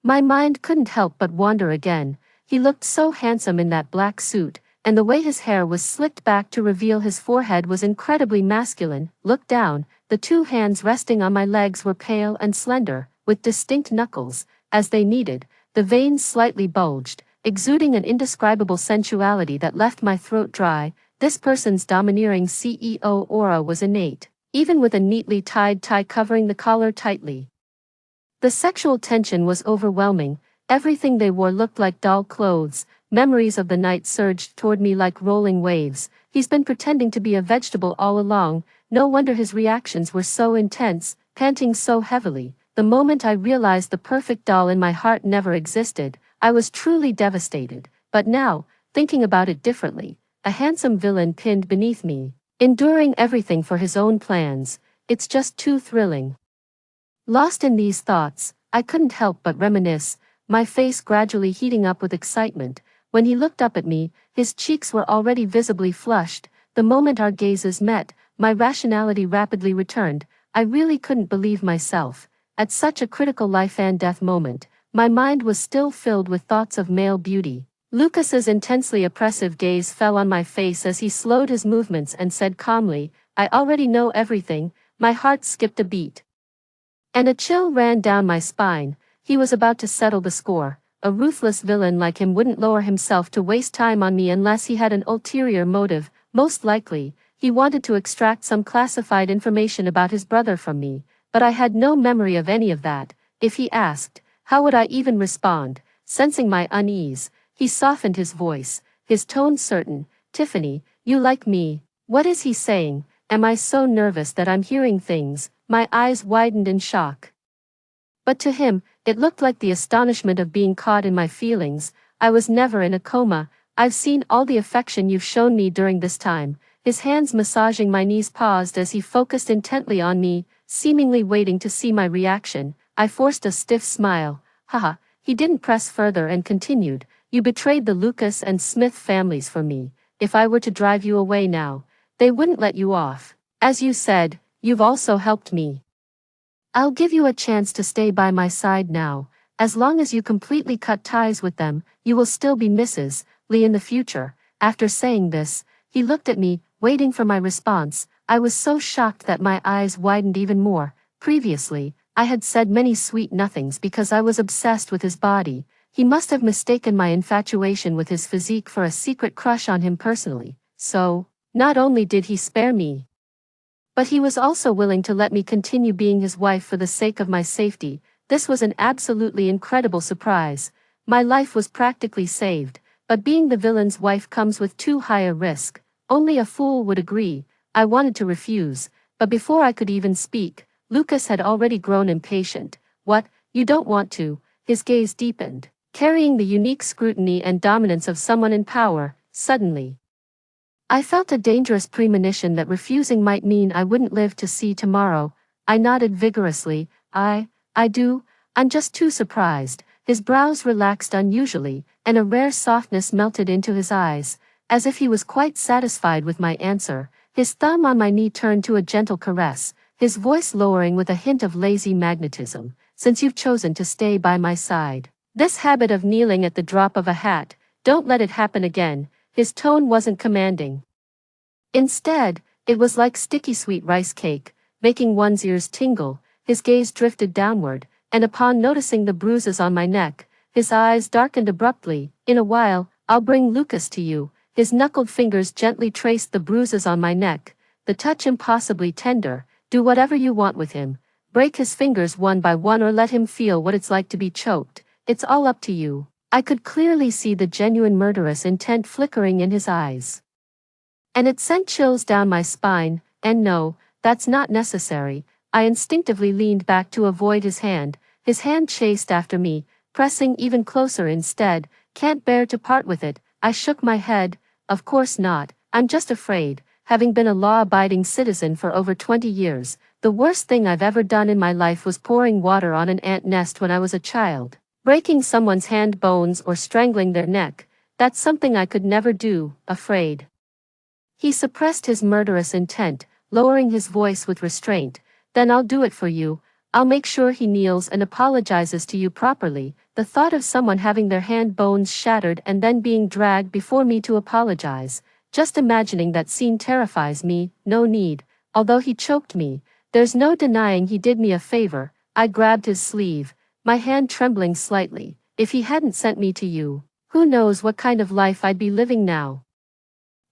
[SPEAKER 1] My mind couldn't help but wander again. He looked so handsome in that black suit, and the way his hair was slicked back to reveal his forehead was incredibly masculine. Look down, the two hands resting on my legs were pale and slender, with distinct knuckles. As they kneaded, the veins slightly bulged, exuding an indescribable sensuality that left my throat dry. This person's domineering CEO aura was innate, even with a neatly tied tie covering the collar tightly. The sexual tension was overwhelming. Everything they wore looked like doll clothes. Memories of the night surged toward me like rolling waves. He's been pretending to be a vegetable all along. No wonder his reactions were so intense, panting so heavily. The moment I realized the perfect doll in my heart never existed, I was truly devastated. But now, thinking about it differently, a handsome villain pinned beneath me, enduring everything for his own plans. It's just too thrilling. Lost in these thoughts, I couldn't help but reminisce, my face gradually heating up with excitement. When he looked up at me, his cheeks were already visibly flushed. The moment our gazes met, my rationality rapidly returned. I really couldn't believe myself. At such a critical life and death moment, my mind was still filled with thoughts of male beauty. Lucas's intensely oppressive gaze fell on my face as he slowed his movements and said calmly, "I already know everything." My heart skipped a beat, and a chill ran down my spine. He was about to settle the score. A ruthless villain like him wouldn't lower himself to waste time on me unless he had an ulterior motive. Most likely, he wanted to extract some classified information about his brother from me, but I had no memory of any of that. If he asked, how would I even respond? Sensing my unease, he softened his voice, his tone certain. "Tiffany, you like me." What is he saying? Am I so nervous that I'm hearing things? My eyes widened in shock. But to him, it looked like the astonishment of being caught in my feelings. "I was never in a coma. I've seen all the affection you've shown me during this time." His hands massaging my knees paused as he focused intently on me, seemingly waiting to see my reaction. I forced a stiff smile, Haha, he didn't press further and continued, you betrayed the Lucas and Smith families for me. If I were to drive you away now, they wouldn't let you off. As you said, you've also helped me. I'll give you a chance to stay by my side now. As long as you completely cut ties with them, you will still be Mrs. Lee in the future. After saying this, he looked at me, waiting for my response. I was so shocked that my eyes widened even more. Previously, I had said many sweet nothings because I was obsessed with his body. He must have mistaken my infatuation with his physique for a secret crush on him personally. So, not only did he spare me, but he was also willing to let me continue being his wife for the sake of my safety. This was an absolutely incredible surprise. My life was practically saved, but being the villain's wife comes with too high a risk. Only a fool would agree. I wanted to refuse, but before I could even speak, Lucas had already grown impatient. What, you don't want to? His gaze deepened, carrying the unique scrutiny and dominance of someone in power. Suddenly, I felt a dangerous premonition that refusing might mean I wouldn't live to see tomorrow. I nodded vigorously. I do. I'm just too surprised. His brows relaxed unusually, and a rare softness melted into his eyes, as if he was quite satisfied with my answer. His thumb on my knee turned to a gentle caress, his voice lowering with a hint of lazy magnetism. Since you've chosen to stay by my side, this habit of kneeling at the drop of a hat, don't let it happen again. His tone wasn't commanding. Instead, it was like sticky sweet rice cake, making one's ears tingle. His gaze drifted downward, and upon noticing the bruises on my neck, his eyes darkened abruptly. In a while, I'll bring Lucas to you. His knuckled fingers gently traced the bruises on my neck, the touch impossibly tender. Do whatever you want with him. Break his fingers one by one or let him feel what it's like to be choked. It's all up to you. I could clearly see the genuine murderous intent flickering in his eyes, and it sent chills down my spine. And no, that's not necessary. I instinctively leaned back to avoid his hand. His hand chased after me, pressing even closer instead. Can't bear to part with it. I shook my head. Of course not. I'm just afraid. Having been a law-abiding citizen for over 20 years, the worst thing I've ever done in my life was pouring water on an ant nest when I was a child. Breaking someone's hand bones or strangling their neck, that's something I could never do. Afraid. He suppressed his murderous intent, lowering his voice with restraint. Then I'll do it for you. I'll make sure he kneels and apologizes to you properly. The thought of someone having their hand bones shattered and then being dragged before me to apologize, just imagining that scene terrifies me. No need. Although he choked me, there's no denying he did me a favor. I grabbed his sleeve, my hand trembling slightly. If he hadn't sent me to you, who knows what kind of life I'd be living now.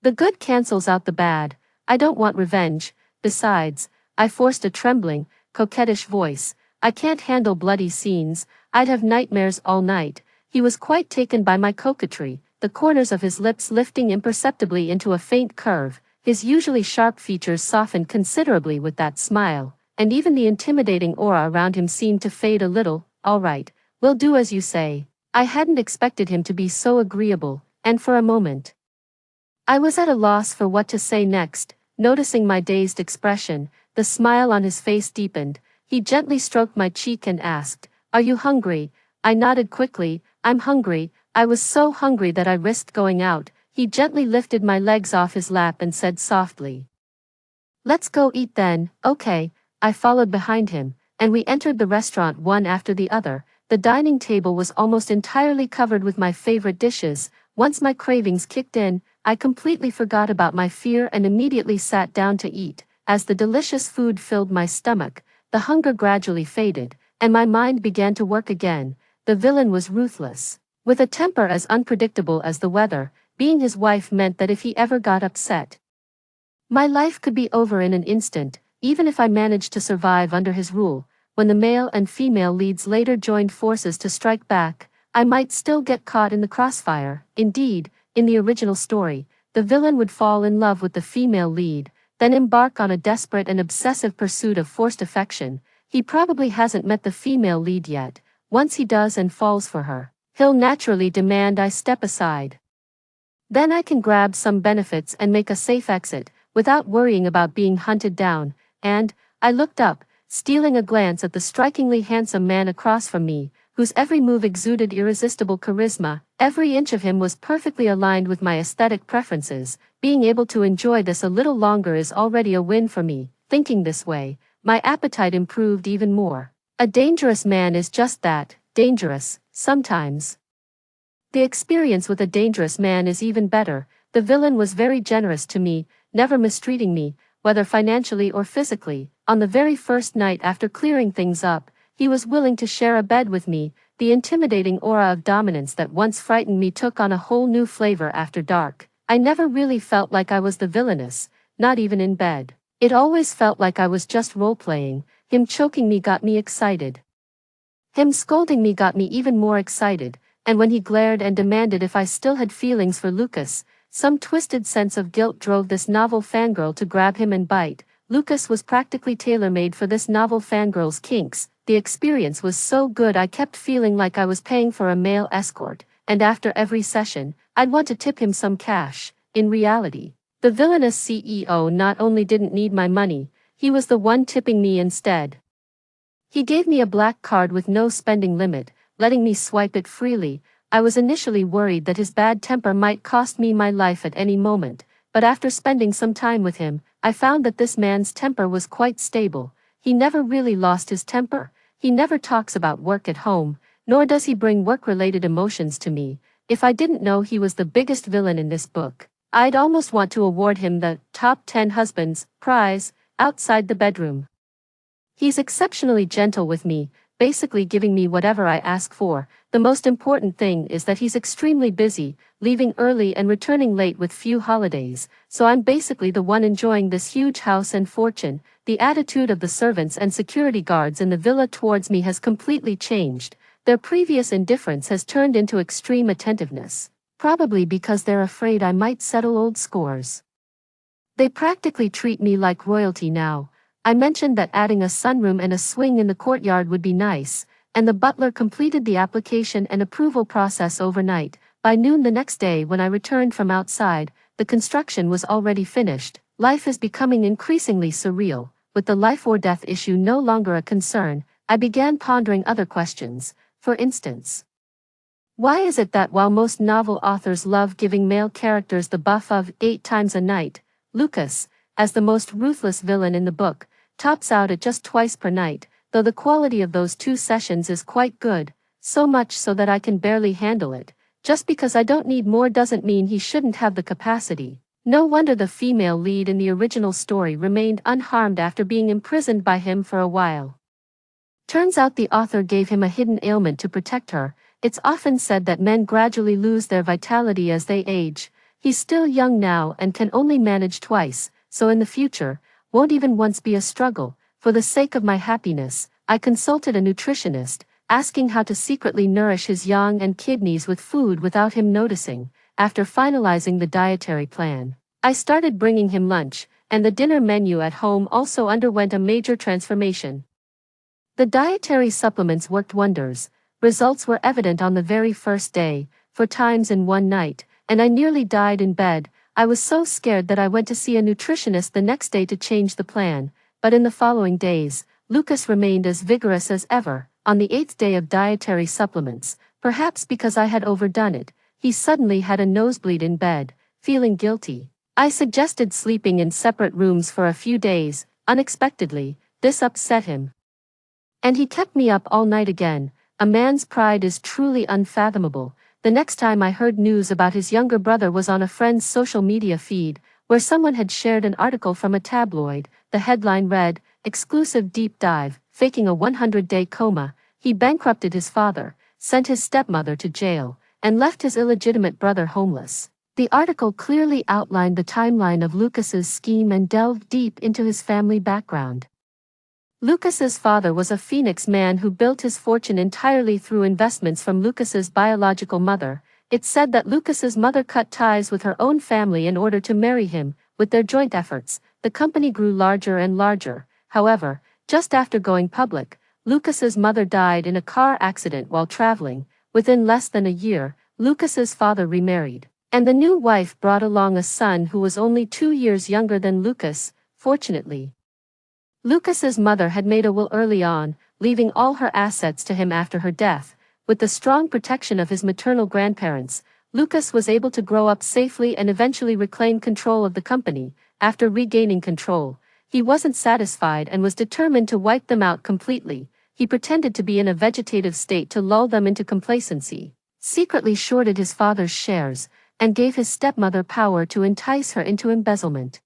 [SPEAKER 1] The good cancels out the bad. I don't want revenge. Besides, I forced a trembling, coquettish voice. I can't handle bloody scenes. I'd have nightmares all night. He was quite taken by my coquetry, the corners of his lips lifting imperceptibly into a faint curve. His usually sharp features softened considerably with that smile, and even the intimidating aura around him seemed to fade a little. All right, we'll do as you say. I hadn't expected him to be so agreeable, and for a moment, I was at a loss for what to say next. Noticing my dazed expression, the smile on his face deepened. He gently stroked my cheek and asked, "Are you hungry?" I nodded quickly. "I'm hungry." I was so hungry that I risked going out. He gently lifted my legs off his lap and said softly, "Let's go eat then." Okay. I followed behind him, and we entered the restaurant one after the other. The dining table was almost entirely covered with my favorite dishes. Once my cravings kicked in, I completely forgot about my fear and immediately sat down to eat. As the delicious food filled my stomach, the hunger gradually faded, and my mind began to work again. The villain was ruthless, with a temper as unpredictable as the weather. Being his wife meant that if he ever got upset, my life could be over in an instant, even if I managed to survive under his rule. When the male and female leads later joined forces to strike back, I might still get caught in the crossfire. Indeed, in the original story, the villain would fall in love with the female lead, then embark on a desperate and obsessive pursuit of forced affection. He probably hasn't met the female lead yet. Once he does and falls for her, he'll naturally demand I step aside. Then I can grab some benefits and make a safe exit, without worrying about being hunted down. And I looked up, stealing a glance at the strikingly handsome man across from me, whose every move exuded irresistible charisma. Every inch of him was perfectly aligned with my aesthetic preferences. Being able to enjoy this a little longer is already a win for me. Thinking this way, my appetite improved even more. A dangerous man is just that, dangerous, sometimes. The experience with a dangerous man is even better. The villain was very generous to me, never mistreating me, whether financially or physically. On the very first night after clearing things up, he was willing to share a bed with me. The intimidating aura of dominance that once frightened me took on a whole new flavor after dark. I never really felt like I was the villainess, not even in bed. It always felt like I was just role-playing. Him choking me got me excited. Him scolding me got me even more excited, and when he glared and demanded if I still had feelings for Lucas, some twisted sense of guilt drove this novel fangirl to grab him and bite. Lucas was practically tailor-made for this novel fangirl's kinks. The experience was so good I kept feeling like I was paying for a male escort, and after every session, I'd want to tip him some cash. In reality, the villainous CEO not only didn't need my money, he was the one tipping me instead. He gave me a black card with no spending limit, letting me swipe it freely. I was initially worried that his bad temper might cost me my life at any moment, but after spending some time with him, I found that this man's temper was quite stable. He never really lost his temper. He never talks about work at home, nor does he bring work-related emotions to me. If I didn't know he was the biggest villain in this book, I'd almost want to award him the top 10 husbands prize outside the bedroom. He's exceptionally gentle with me, basically giving me whatever I ask for. The most important thing is that he's extremely busy, leaving early and returning late with few holidays, so I'm basically the one enjoying this huge house and fortune. The attitude of the servants and security guards in the villa towards me has completely changed. Their previous indifference has turned into extreme attentiveness, probably because they're afraid I might settle old scores. They practically treat me like royalty now. I mentioned that adding a sunroom and a swing in the courtyard would be nice, and the butler completed the application and approval process overnight. By noon the next day when I returned from outside, the construction was already finished. Life is becoming increasingly surreal. With the life or death issue no longer a concern, I began pondering other questions. For instance, why is it that while most novel authors love giving male characters the buff of 8 times a night, Lucas, as the most ruthless villain in the book, tops out at just twice per night, though the quality of those 2 sessions is quite good, so much so that I can barely handle it. Just because I don't need more doesn't mean he shouldn't have the capacity. No wonder the female lead in the original story remained unharmed after being imprisoned by him for a while. Turns out the author gave him a hidden ailment to protect her. It's often said that men gradually lose their vitality as they age. He's still young now and can only manage twice, so in the future, won't even once be a struggle. For the sake of my happiness, I consulted a nutritionist, asking how to secretly nourish his yang and kidneys with food without him noticing. After finalizing the dietary plan, I started bringing him lunch, and the dinner menu at home also underwent a major transformation. The dietary supplements worked wonders. Results were evident on the very first day, 4 times in one night, and I nearly died in bed. I was so scared that I went to see a nutritionist the next day to change the plan, but in the following days, Lucas remained as vigorous as ever. On the 8th day of dietary supplements, perhaps because I had overdone it, he suddenly had a nosebleed in bed, feeling guilty. I suggested sleeping in separate rooms for a few days. Unexpectedly, this upset him. And he kept me up all night again. A man's pride is truly unfathomable. The next time I heard news about his younger brother was on a friend's social media feed, where someone had shared an article from a tabloid. The headline read, "Exclusive Deep Dive, Faking a 100-Day Coma." He bankrupted his father, sent his stepmother to jail, and left his illegitimate brother homeless. The article clearly outlined the timeline of Lucas's scheme and delved deep into his family background. Lucas's father was a Phoenix man who built his fortune entirely through investments from Lucas's biological mother. It's said that Lucas's mother cut ties with her own family in order to marry him. With their joint efforts, the company grew larger and larger. However, just after going public, Lucas's mother died in a car accident while traveling. Within less than a year, Lucas's father remarried, and the new wife brought along a son who was only 2 years younger than Lucas. Fortunately, Lucas's mother had made a will early on, leaving all her assets to him after her death. with the strong protection of his maternal grandparents, Lucas was able to grow up safely and eventually reclaim control of the company. After regaining control, he wasn't satisfied and was determined to wipe them out completely. He pretended to be in a vegetative state to lull them into complacency, secretly shorted his father's shares, and gave his stepmother power to entice her into embezzlement.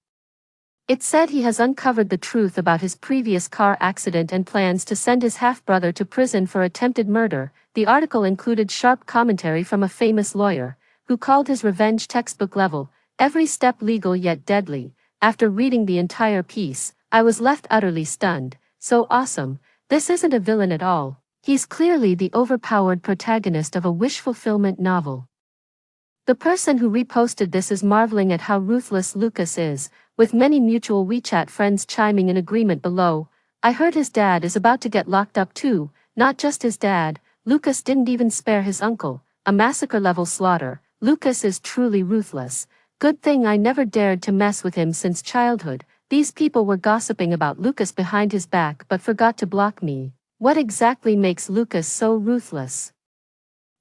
[SPEAKER 1] It said he has uncovered the truth about his previous car accident and plans to send his half-brother to prison for attempted murder. The article included sharp commentary from a famous lawyer, who called his revenge textbook level, every step legal yet deadly. After reading the entire piece, I was left utterly stunned. So awesome, this isn't a villain at all. He's clearly the overpowered protagonist of a wish fulfillment novel. The person who reposted this is marveling at how ruthless Lucas is, with many mutual WeChat friends chiming in agreement below. I heard his dad is about to get locked up too. Not just his dad, Lucas didn't even spare his uncle, a massacre-level slaughter. Lucas is truly ruthless. Good thing I never dared to mess with him since childhood. These people were gossiping about Lucas behind his back but forgot to block me. What exactly makes Lucas so ruthless?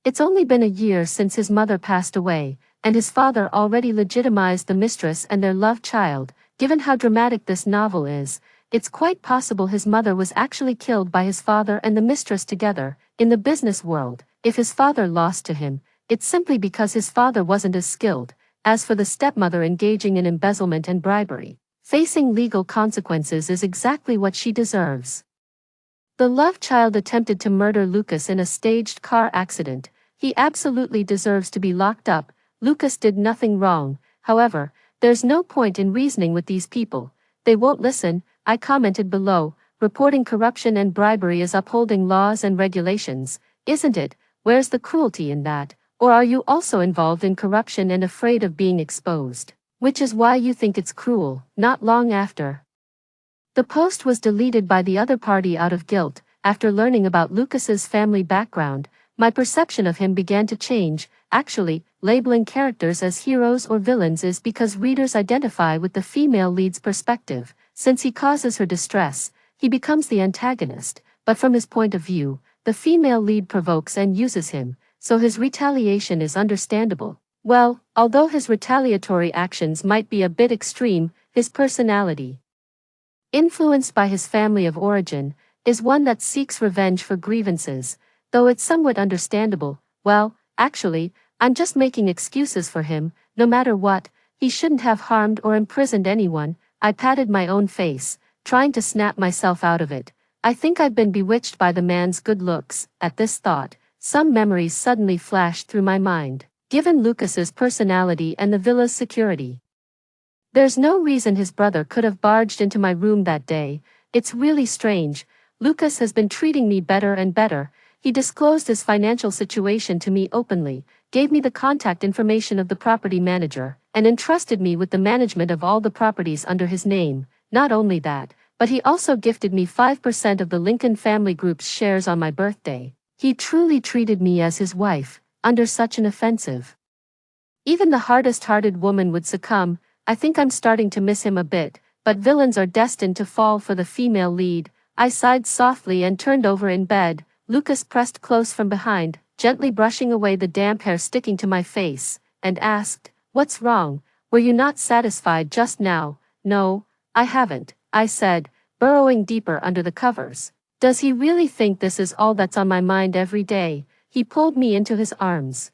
[SPEAKER 1] It's only been a year since his mother passed away, and his father already legitimized the mistress and their love child. Given how dramatic this novel is, it's quite possible his mother was actually killed by his father and the mistress together. In the business world, if his father lost to him, it's simply because his father wasn't as skilled. As for the stepmother engaging in embezzlement and bribery, facing legal consequences is exactly what she deserves. The love child attempted to murder Lucas in a staged car accident. He absolutely deserves to be locked up. Lucas did nothing wrong. However, there's no point in reasoning with these people. They won't listen. I commented below, reporting corruption and bribery is upholding laws and regulations, isn't it? Where's the cruelty in that? Or are you also involved in corruption and afraid of being exposed? Which is why you think it's cruel. Not long after the post was deleted by the other party out of guilt. After learning about Lucas's family background, my perception of him began to change. Actually, labeling characters as heroes or villains is because readers identify with the female lead's perspective. Since he causes her distress, he becomes the antagonist, but from his point of view, the female lead provokes and uses him, so his retaliation is understandable. Well, although his retaliatory actions might be a bit extreme, his personality, influenced by his family of origin, is one that seeks revenge for grievances, though it's somewhat understandable. Well, actually, I'm just making excuses for him. No matter what, he shouldn't have harmed or imprisoned anyone. I patted my own face, trying to snap myself out of it. I think I've been bewitched by the man's good looks. At this thought, some memories suddenly flashed through my mind, given Lucas's personality and the villa's security. There's no reason his brother could have barged into my room that day. It's really strange. Lucas has been treating me better and better. He disclosed his financial situation to me openly, gave me the contact information of the property manager, and entrusted me with the management of all the properties under his name. Not only that, but he also gifted me 5% of the Lincoln Family Group's shares on my birthday. He truly treated me as his wife, under such an offensive. Even the hardest-hearted woman would succumb. I think I'm starting to miss him a bit, but villains are destined to fall for the female lead. I sighed softly and turned over in bed. Lucas pressed close from behind, gently brushing away the damp hair sticking to my face, and asked, "What's wrong? Were you not satisfied just now?" "No, I haven't," I said, burrowing deeper under the covers. Does he really think this is all that's on my mind every day? He pulled me into his arms.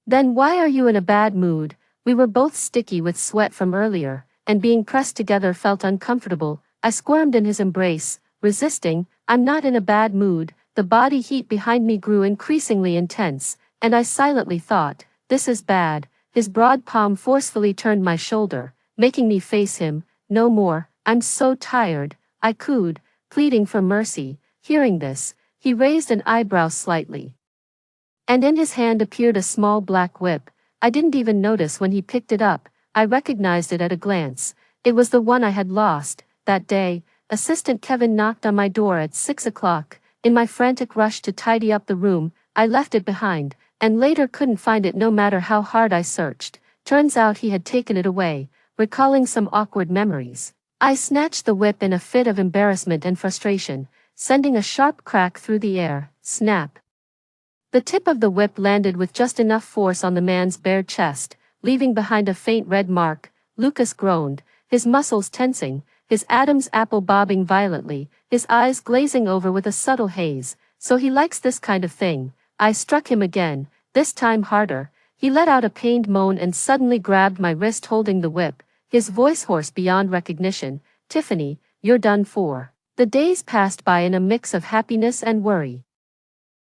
[SPEAKER 1] "Then why are you in a bad mood?" We were both sticky with sweat from earlier, and being pressed together felt uncomfortable. I squirmed in his embrace, resisting. "I'm not in a bad mood." The body heat behind me grew increasingly intense, and I silently thought, "This is bad." His broad palm forcefully turned my shoulder, making me face him. "No more, I'm so tired," I cooed, pleading for mercy. Hearing this, he raised an eyebrow slightly, and in his hand appeared a small black whip. I didn't even notice when he picked it up. I recognized it at a glance. It was the one I had lost. That day, Assistant Kevin knocked on my door at 6 o'clock. In my frantic rush to tidy up the room, I left it behind, and later couldn't find it no matter how hard I searched. Turns out he had taken it away, recalling some awkward memories. I snatched the whip in a fit of embarrassment and frustration, sending a sharp crack through the air. Snap! The tip of the whip landed with just enough force on the man's bare chest, leaving behind a faint red mark. Lucas groaned, his muscles tensing, his Adam's apple bobbing violently, his eyes glazing over with a subtle haze. So he likes this kind of thing. I struck him again, this time harder. He let out a pained moan and suddenly grabbed my wrist holding the whip, his voice hoarse beyond recognition. Tiffany, you're done for. The days passed by in a mix of happiness and worry.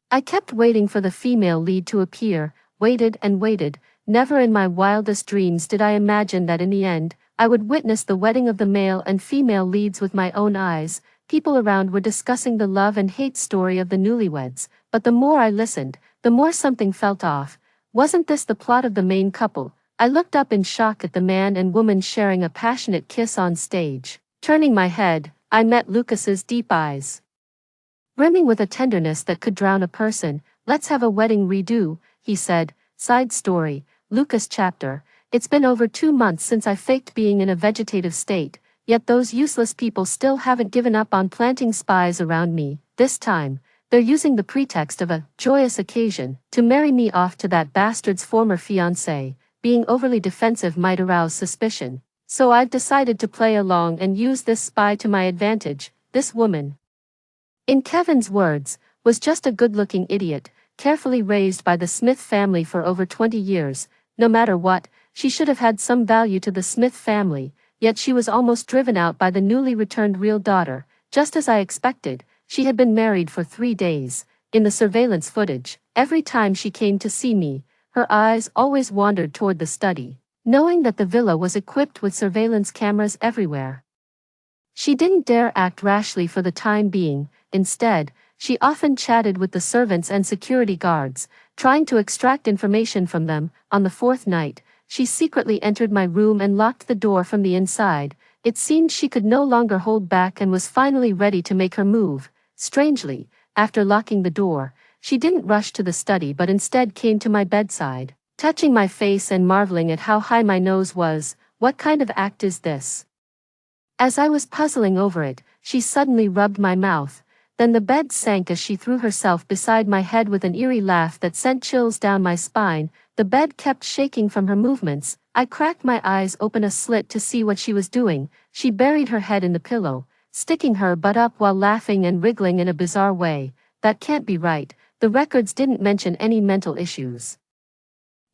[SPEAKER 1] I kept waiting for the female lead to appear, waited and waited. Never in my wildest dreams did I imagine that in the end, I would witness the wedding of the male and female leads with my own eyes. People around were discussing the love and hate story of the newlyweds, but the more I listened, the more something felt off. Wasn't this the plot of the main couple? I looked up in shock at the man and woman sharing a passionate kiss on stage. Turning my head, I met Lucas's deep eyes, brimming with a tenderness that could drown a person. Let's have a wedding redo, he said. Side story, Lucas chapter. It's been over 2 months since I faked being in a vegetative state, yet those useless people still haven't given up on planting spies around me. This time, they're using the pretext of a joyous occasion to marry me off to that bastard's former fiancé. Being overly defensive might arouse suspicion, so I've decided to play along and use this spy to my advantage. This woman, in Kevin's words, was just a good-looking idiot, carefully raised by the Smith family for over 20 years. No matter what, she should have had some value to the Smith family, yet she was almost driven out by the newly returned real daughter. Just as I expected, she had been married for 3 days. In the surveillance footage, every time she came to see me, her eyes always wandered toward the study, knowing that the villa was equipped with surveillance cameras everywhere. She didn't dare act rashly for the time being. Instead, she often chatted with the servants and security guards, trying to extract information from them. On the 4th night, she secretly entered my room and locked the door from the inside. It seemed she could no longer hold back and was finally ready to make her move. Strangely, after locking the door, she didn't rush to the study but instead came to my bedside, touching my face and marveling at how high my nose was. What kind of act is this? As I was puzzling over it, she suddenly rubbed my mouth. Then the bed sank as she threw herself beside my head with an eerie laugh that sent chills down my spine. The bed kept shaking from her movements. I cracked my eyes open a slit to see what she was doing. She buried her head in the pillow, sticking her butt up while laughing and wriggling in a bizarre way. That can't be right. The records didn't mention any mental issues.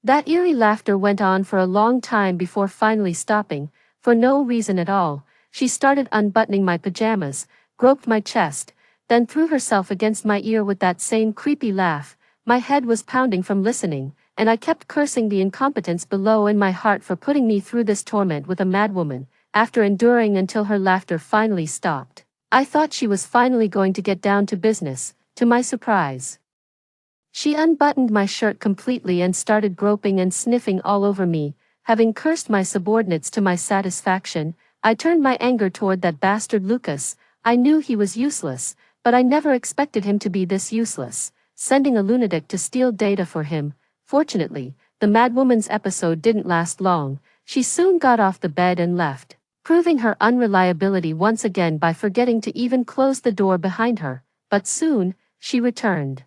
[SPEAKER 1] That eerie laughter went on for a long time before finally stopping. For no reason at all, she started unbuttoning my pajamas, groped my chest, then threw herself against my ear with that same creepy laugh. My head was pounding from listening, and I kept cursing the incompetence below in my heart for putting me through this torment with a madwoman. After enduring until her laughter finally stopped, I thought she was finally going to get down to business. To my surprise, she unbuttoned my shirt completely and started groping and sniffing all over me. Having cursed my subordinates to my satisfaction, I turned my anger toward that bastard Lucas. I knew he was useless, but I never expected him to be this useless, sending a lunatic to steal data for him. Fortunately, the madwoman's episode didn't last long. She soon got off the bed and left, proving her unreliability once again by forgetting to even close the door behind her. But soon, she returned,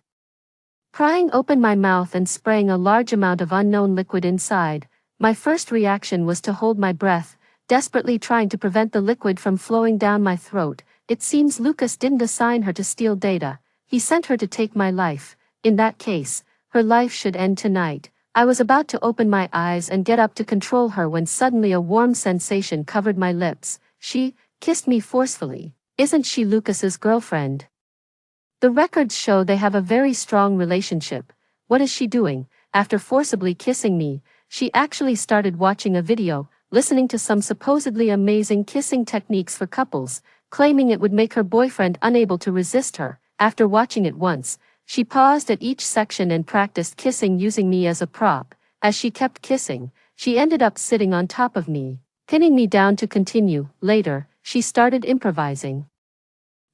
[SPEAKER 1] prying open my mouth and spraying a large amount of unknown liquid inside. My first reaction was to hold my breath, desperately trying to prevent the liquid from flowing down my throat. It seems Lucas didn't assign her to steal data. He sent her to take my life. In that case, her life should end tonight. I was about to open my eyes and get up to control her when suddenly a warm sensation covered my lips. She kissed me forcefully. Isn't she Lucas's girlfriend? The records show they have a very strong relationship. What is she doing? After forcibly kissing me, she actually started watching a video, listening to some supposedly amazing kissing techniques for couples, claiming it would make her boyfriend unable to resist her. After watching it once, she paused at each section and practiced kissing using me as a prop. As she kept kissing, she ended up sitting on top of me, pinning me down to continue. Later, she started improvising,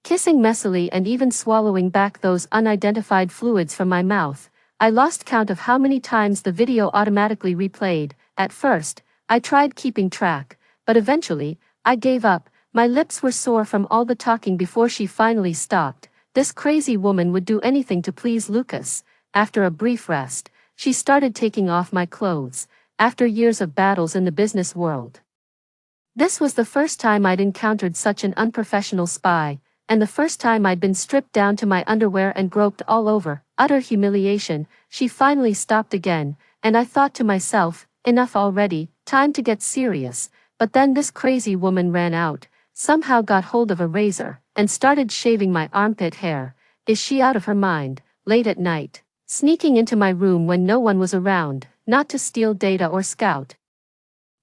[SPEAKER 1] kissing messily and even swallowing back those unidentified fluids from my mouth. I lost count of how many times the video automatically replayed. At first, I tried keeping track, but eventually, I gave up. My lips were sore from all the talking before she finally stopped. This crazy woman would do anything to please Lucas. after a brief rest, she started taking off my clothes, after years of battles in the business world. This was the first time I'd encountered such an unprofessional spy, and the first time I'd been stripped down to my underwear and groped all over. Utter humiliation. She finally stopped again, and I thought to myself, enough already, time to get serious. But then this crazy woman ran out, somehow got hold of a razor, and started shaving my armpit hair. Is she out of her mind? Late at night, sneaking into my room when no one was around, not to steal data or scout,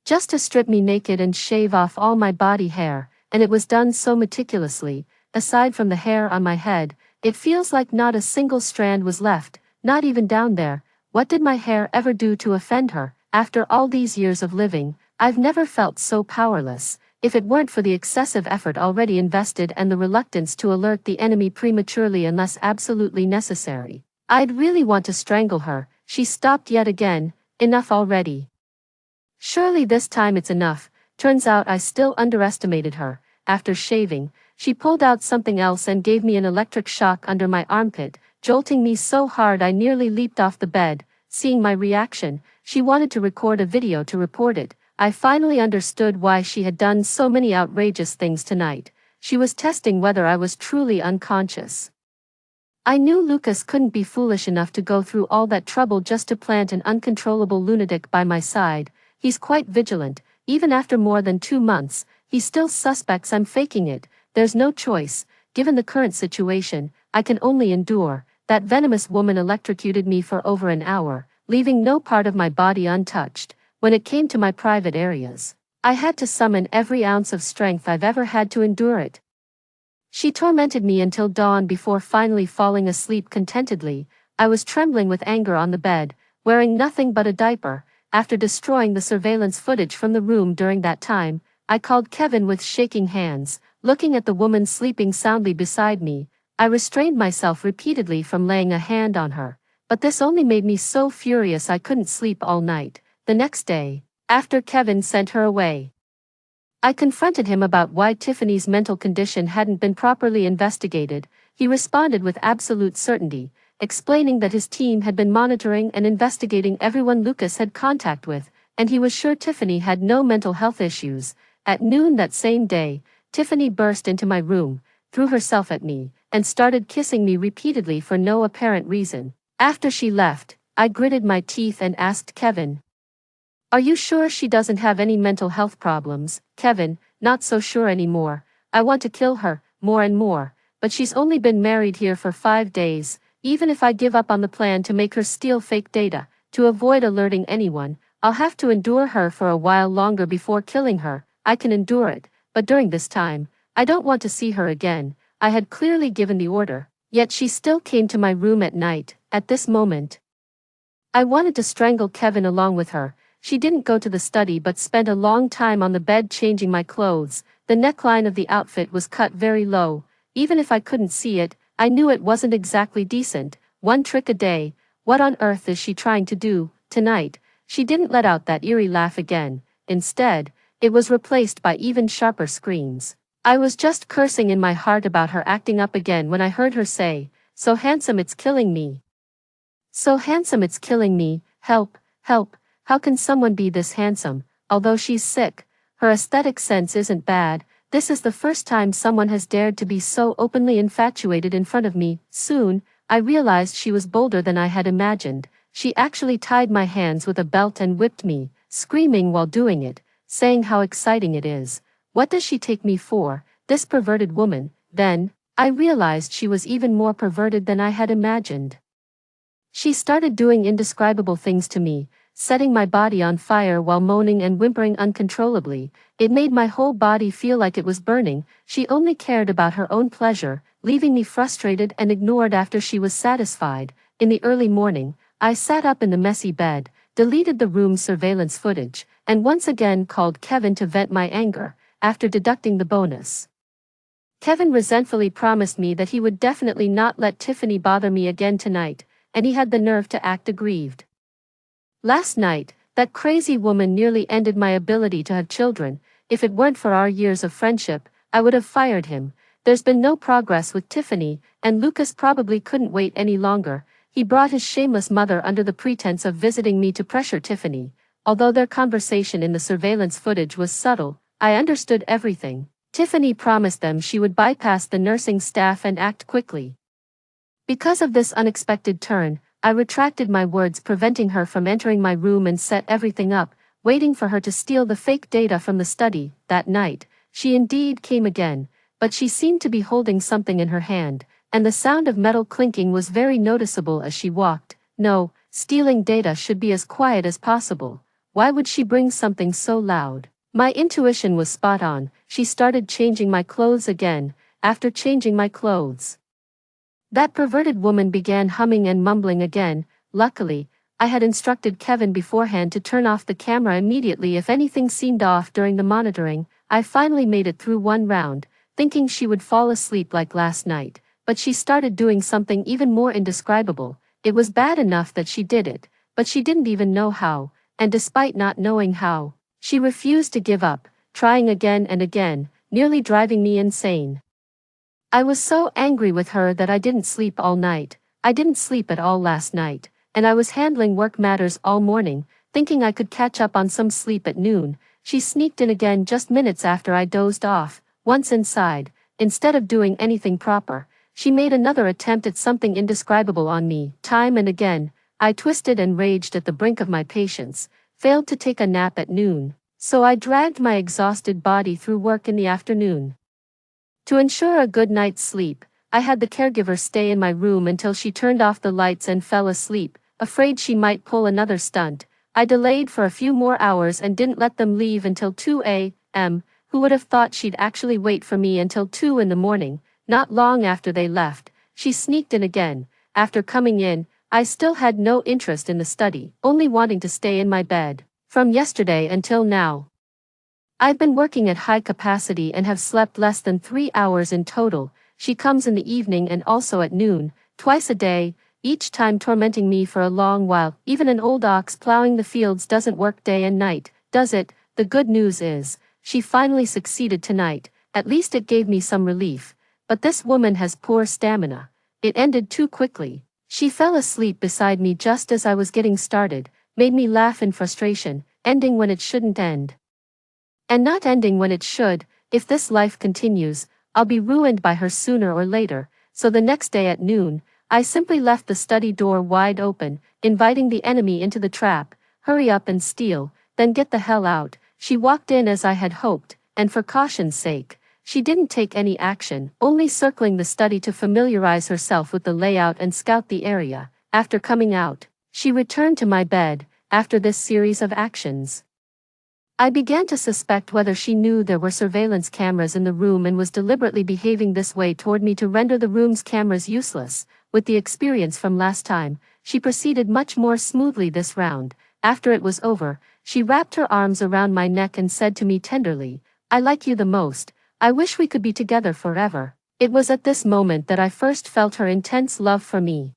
[SPEAKER 1] just to strip me naked and shave off all my body hair, and it was done so meticulously. Aside from the hair on my head, it feels like not a single strand was left, not even down there. What did my hair ever do to offend her? After all these years of living, I've never felt so powerless. If it weren't for the excessive effort already invested and the reluctance to alert the enemy prematurely unless absolutely necessary, I'd really want to strangle her. She stopped yet again. Enough already. Surely this time it's enough. Turns out I still underestimated her. After shaving, she pulled out something else and gave me an electric shock under my armpit, jolting me so hard I nearly leaped off the bed. Seeing my reaction, she wanted to record a video to report it. I finally understood why she had done so many outrageous things tonight. She was testing whether I was truly unconscious. I knew Lucas couldn't be foolish enough to go through all that trouble just to plant an uncontrollable lunatic by my side. He's quite vigilant. Even after more than 2 months, he still suspects I'm faking it. There's no choice. Given the current situation, I can only endure. That venomous woman electrocuted me for over an hour, leaving no part of my body untouched. When it came to my private areas, I had to summon every ounce of strength I've ever had to endure it. She tormented me until dawn before finally falling asleep contentedly. I was trembling with anger on the bed, wearing nothing but a diaper. After destroying the surveillance footage from the room during that time, I called Kevin with shaking hands. Looking at the woman sleeping soundly beside me, I restrained myself repeatedly from laying a hand on her, but this only made me so furious I couldn't sleep all night. The next day, after Kevin sent her away, I confronted him about why Tiffany's mental condition hadn't been properly investigated. He responded with absolute certainty, explaining that his team had been monitoring and investigating everyone Lucas had contact with, and he was sure Tiffany had no mental health issues. At noon that same day, Tiffany burst into my room, threw herself at me, and started kissing me repeatedly for no apparent reason. After she left, I gritted my teeth and asked Kevin, "Are you sure she doesn't have any mental health problems?" Kevin, "Not so sure anymore. I want to kill her, more and more, but she's only been married here for 5 days. Even if I give up on the plan to make her steal fake data, to avoid alerting anyone, I'll have to endure her for a while longer before killing her. I can endure it, but during this time, I don't want to see her again." I had clearly given the order, yet she still came to my room at night. At this moment, I wanted to strangle Kevin along with her. She didn't go to the study but spent a long time on the bed changing my clothes. The neckline of the outfit was cut very low. Even if I couldn't see it, I knew it wasn't exactly decent. 1 trick a day. What on earth is she trying to do? Tonight, she didn't let out that eerie laugh again. Instead, it was replaced by even sharper screams. I was just cursing in my heart about her acting up again when I heard her say, "So handsome it's killing me. So handsome it's killing me. Help, help. How can someone be this handsome?" Although she's sick, her aesthetic sense isn't bad. This is the first time someone has dared to be so openly infatuated in front of me. Soon, I realized she was bolder than I had imagined. She actually tied my hands with a belt and whipped me, screaming while doing it, saying how exciting it is. What does she take me for, this perverted woman? Then, I realized she was even more perverted than I had imagined. She started doing indescribable things to me, setting my body on fire while moaning and whimpering uncontrollably. It made my whole body feel like it was burning. She only cared about her own pleasure, leaving me frustrated and ignored after she was satisfied. In the early morning, I sat up in the messy bed, deleted the room's surveillance footage, and once again called Kevin to vent my anger. After deducting the bonus, Kevin resentfully promised me that he would definitely not let Tiffany bother me again tonight, and he had the nerve to act aggrieved. Last night, that crazy woman nearly ended my ability to have children. If it weren't for our years of friendship, I would have fired him. There's been no progress with Tiffany, and Lucas probably couldn't wait any longer. he brought his shameless mother under the pretense of visiting me to pressure Tiffany. Although their conversation in the surveillance footage was subtle, I understood everything. Tiffany promised them she would bypass the nursing staff and act quickly. Because of this unexpected turn, I retracted my words, preventing her from entering my room and set everything up, waiting for her to steal the fake data from the study. That night, she indeed came again, but she seemed to be holding something in her hand, and the sound of metal clinking was very noticeable as she walked. No, stealing data should be as quiet as possible. Why would she bring something so loud? My intuition was spot on. She started changing my clothes again. After changing my clothes, that perverted woman began humming and mumbling again. Luckily, I had instructed Kevin beforehand to turn off the camera immediately if anything seemed off during the monitoring. I finally made it through one round, thinking she would fall asleep like last night, but she started doing something even more indescribable. It was bad enough that she did it, but she didn't even know how, and despite not knowing how, she refused to give up, trying again and again, nearly driving me insane. I was so angry with her that I didn't sleep all night. I didn't sleep at all last night, and I was handling work matters all morning, thinking I could catch up on some sleep at noon. She sneaked in again just minutes after I dozed off. Once inside, instead of doing anything proper, she made another attempt at something indescribable on me. Time and again, I twisted and raged at the brink of my patience, failed to take a nap at noon, so I dragged my exhausted body through work in the afternoon. To ensure a good night's sleep, I had the caregiver stay in my room until she turned off the lights and fell asleep. Afraid she might pull another stunt, I delayed for a few more hours and didn't let them leave until 2 a.m. Who would have thought she'd actually wait for me until 2 in the morning? Not long after they left, she sneaked in again. After coming in, I still had no interest in the study, only wanting to stay in my bed. From yesterday until now, I've been working at high capacity and have slept less than 3 hours in total. She comes in the evening and also at noon, twice a day, each time tormenting me for a long while. Even an old ox plowing the fields doesn't work day and night, does it? The good news is, she finally succeeded tonight. At least it gave me some relief. But this woman has poor stamina. It ended too quickly. She fell asleep beside me just as I was getting started, made me laugh in frustration, ending when it shouldn't end. And not ending when it should. If this life continues, I'll be ruined by her sooner or later. So the next day at noon, I simply left the study door wide open, inviting the enemy into the trap. Hurry up and steal, then get the hell out. She walked in as I had hoped, and for caution's sake, she didn't take any action, only circling the study to familiarize herself with the layout and scout the area. After coming out, she returned to my bed. After this series of actions, I began to suspect whether she knew there were surveillance cameras in the room and was deliberately behaving this way toward me to render the room's cameras useless. With the experience from last time, she proceeded much more smoothly this round. After it was over, she wrapped her arms around my neck and said to me tenderly, "I like you the most. I wish we could be together forever." It was at this moment that I first felt her intense love for me.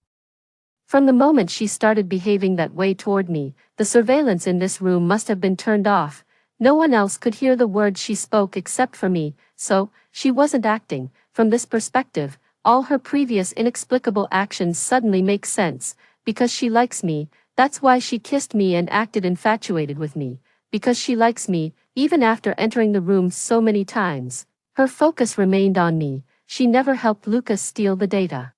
[SPEAKER 1] From the moment she started behaving that way toward me, the surveillance in this room must have been turned off. No one else could hear the words she spoke except for me, so, she wasn't acting. From this perspective, all her previous inexplicable actions suddenly make sense. Because she likes me, that's why she kissed me and acted infatuated with me. Because she likes me, even after entering the room so many times, her focus remained on me. She never helped Lucas steal the data.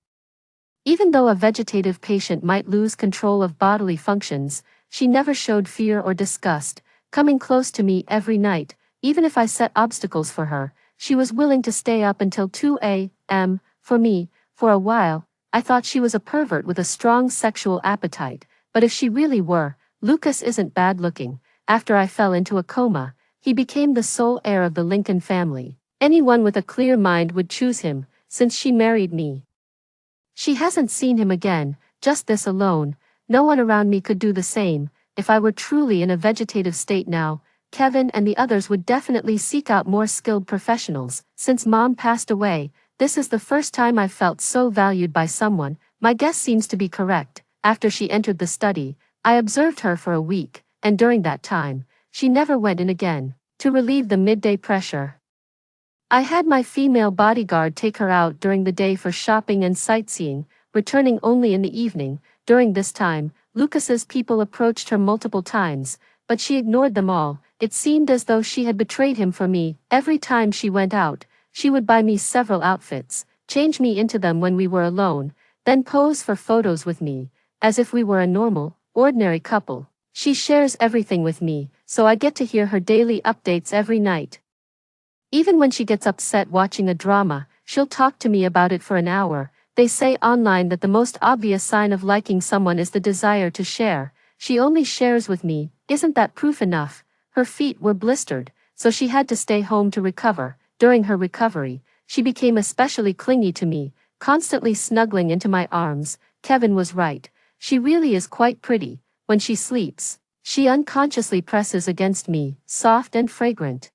[SPEAKER 1] Even though a vegetative patient might lose control of bodily functions, she never showed fear or disgust, coming close to me every night. Even if I set obstacles for her, she was willing to stay up until 2 a.m. for me. For a while, I thought she was a pervert with a strong sexual appetite, but if she really were, Lucas isn't bad looking. After I fell into a coma, he became the sole heir of the Lincoln family. Anyone with a clear mind would choose him, since she married me. She hasn't seen him again, just this alone. No one around me could do the same. If I were truly in a vegetative state now, Kevin and the others would definitely seek out more skilled professionals. Since Mom passed away, this is the first time I've felt so valued by someone. My guess seems to be correct. After she entered the study, I observed her for a week, and during that time, she never went in again. To relieve the midday pressure, I had my female bodyguard take her out during the day for shopping and sightseeing. returning only in the evening. During this time, Lucas's people approached her multiple times, but she ignored them all. It seemed as though she had betrayed him for me. Every time she went out, she would buy me several outfits, change me into them when we were alone, then pose for photos with me, as if we were a normal, ordinary couple. She shares everything with me, so I get to hear her daily updates every night. Even when she gets upset watching a drama, she'll talk to me about it for an hour. They say online that the most obvious sign of liking someone is the desire to share. She only shares with me. Isn't that proof enough? Her feet were blistered, so she had to stay home to recover. During her recovery, she became especially clingy to me, constantly snuggling into my arms. Kevin was right. She really is quite pretty. When she sleeps, she unconsciously presses against me, soft and fragrant.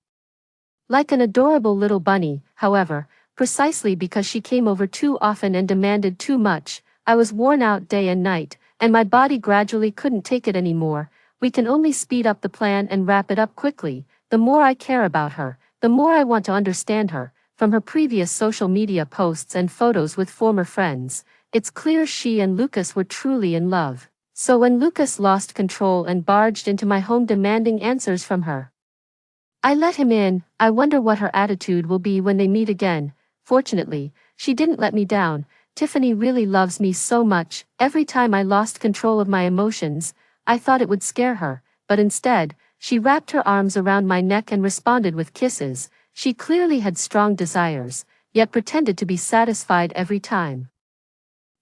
[SPEAKER 1] Like an adorable little bunny. However, precisely because she came over too often and demanded too much, I was worn out day and night, and my body gradually couldn't take it anymore. We can only speed up the plan and wrap it up quickly. The more I care about her, the more I want to understand her. From her previous social media posts and photos with former friends, it's clear she and Lucas were truly in love. So when Lucas lost control and barged into my home demanding answers from her, I let him in. I wonder what her attitude will be when they meet again. Fortunately, she didn't let me down. Tiffany really loves me so much. Every time I lost control of my emotions, I thought it would scare her, but instead, she wrapped her arms around my neck and responded with kisses. She clearly had strong desires, yet pretended to be satisfied every time,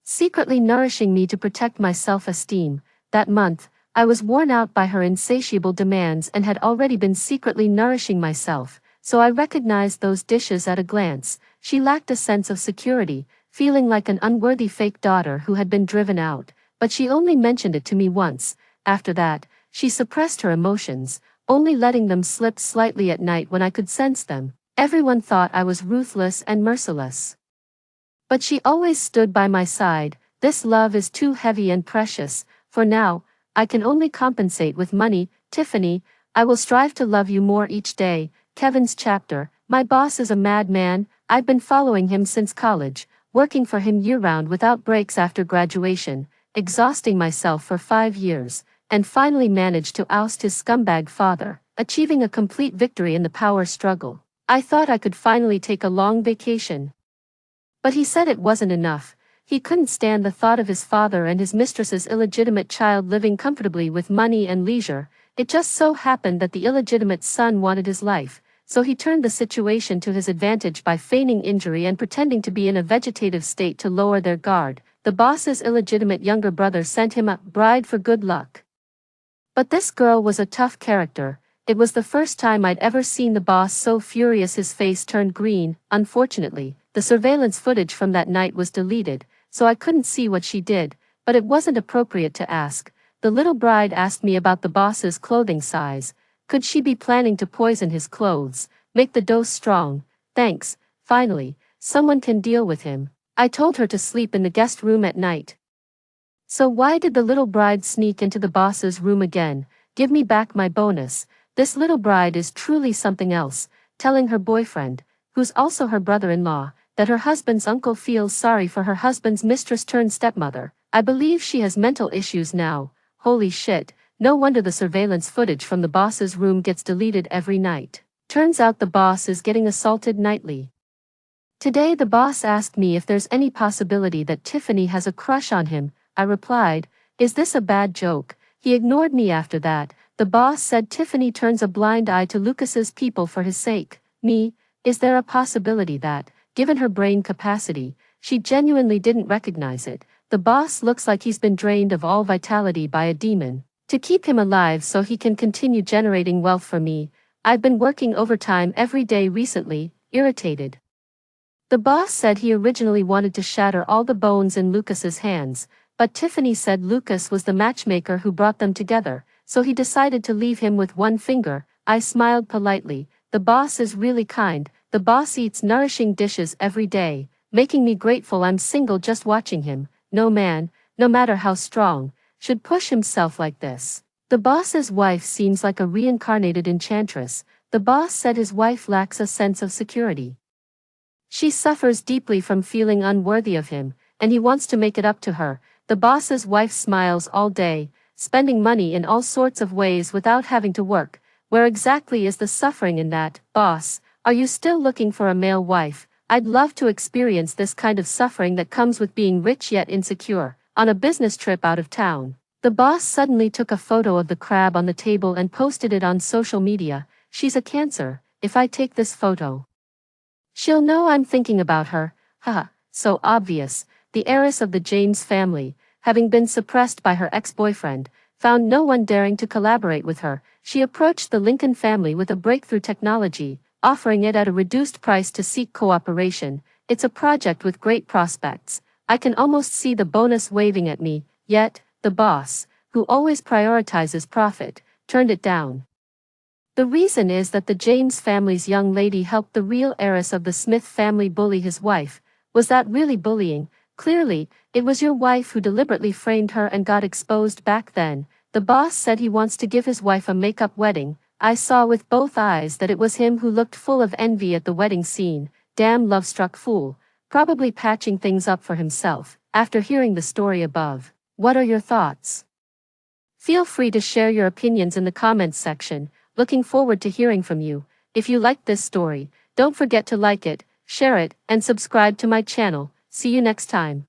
[SPEAKER 1] secretly nourishing me to protect my self-esteem. That month, I was worn out by her insatiable demands and had already been secretly nourishing myself, so I recognized those dishes at a glance. She lacked a sense of security, feeling like an unworthy fake daughter who had been driven out, but she only mentioned it to me once. After that, she suppressed her emotions, only letting them slip slightly at night when I could sense them. Everyone thought I was ruthless and merciless, but she always stood by my side. This love is too heavy and precious. For now, I can only compensate with money. Tiffany, I will strive to love you more each day. Kevin's chapter. My boss is a madman. I've been following him since college, working for him year-round without breaks after graduation, exhausting myself for 5 years, and finally managed to oust his scumbag father, achieving a complete victory in the power struggle. I thought I could finally take a long vacation, but he said it wasn't enough. He couldn't stand the thought of his father and his mistress's illegitimate child living comfortably with money and leisure. It just so happened that the illegitimate son wanted his life, so he turned the situation to his advantage by feigning injury and pretending to be in a vegetative state to lower their guard. The boss's illegitimate younger brother sent him a bride for good luck. But this girl was a tough character. It was the first time I'd ever seen the boss so furious his face turned green. Unfortunately, the surveillance footage from that night was deleted, so I couldn't see what she did, but it wasn't appropriate to ask. The little bride asked me about the boss's clothing size. Could she be planning to poison his clothes, make the dose strong? Thanks, finally, someone can deal with him. I told her to sleep in the guest room at night. So why did the little bride sneak into the boss's room again? Give me back my bonus. This little bride is truly something else, telling her boyfriend, who's also her brother-in-law, that her husband's uncle feels sorry for her husband's mistress-turned-stepmother. I believe she has mental issues now. Holy shit, no wonder the surveillance footage from the boss's room gets deleted every night. Turns out the boss is getting assaulted nightly. Today the boss asked me if there's any possibility that Tiffany has a crush on him. I replied, "Is this a bad joke?" He ignored me after that. The boss said Tiffany turns a blind eye to Lucas's people for his sake. Me, is there a possibility that, given her brain capacity, she genuinely didn't recognize it? The boss looks like he's been drained of all vitality by a demon. To keep him alive so he can continue generating wealth for me, I've been working overtime every day recently, irritated. The boss said he originally wanted to shatter all the bones in Lucas's hands, but Tiffany said Lucas was the matchmaker who brought them together, so he decided to leave him with one finger. I smiled politely. The boss is really kind. The boss eats nourishing dishes every day, making me grateful I'm single just watching him. No man, no matter how strong, should push himself like this. The boss's wife seems like a reincarnated enchantress. The boss said his wife lacks a sense of security. She suffers deeply from feeling unworthy of him, and he wants to make it up to her. The boss's wife smiles all day, spending money in all sorts of ways without having to work. Where exactly is the suffering in that? Boss, are you still looking for a male wife? I'd love to experience this kind of suffering that comes with being rich yet insecure. On a business trip out of town, the boss suddenly took a photo of the crab on the table and posted it on social media. She's a Cancer. If I take this photo, she'll know I'm thinking about her. Haha, so obvious. The heiress of the James family, having been suppressed by her ex-boyfriend, found no one daring to collaborate with her. She approached the Lincoln family with a breakthrough technology, offering it at a reduced price to seek cooperation. It's a project with great prospects. I can almost see the bonus waving at me, yet, the boss, who always prioritizes profit, turned it down. The reason is that the James family's young lady helped the real heiress of the Smith family bully his wife. Was that really bullying? Clearly, it was your wife who deliberately framed her and got exposed back then. The boss said he wants to give his wife a make-up wedding. I saw with both eyes that it was him who looked full of envy at the wedding scene. Damn love-struck fool. Probably patching things up for himself. After hearing the story above, what are your thoughts? Feel free to share your opinions in the comments section. Looking forward to hearing from you. If you liked this story, don't forget to like it, share it, and subscribe to my channel. See you next time.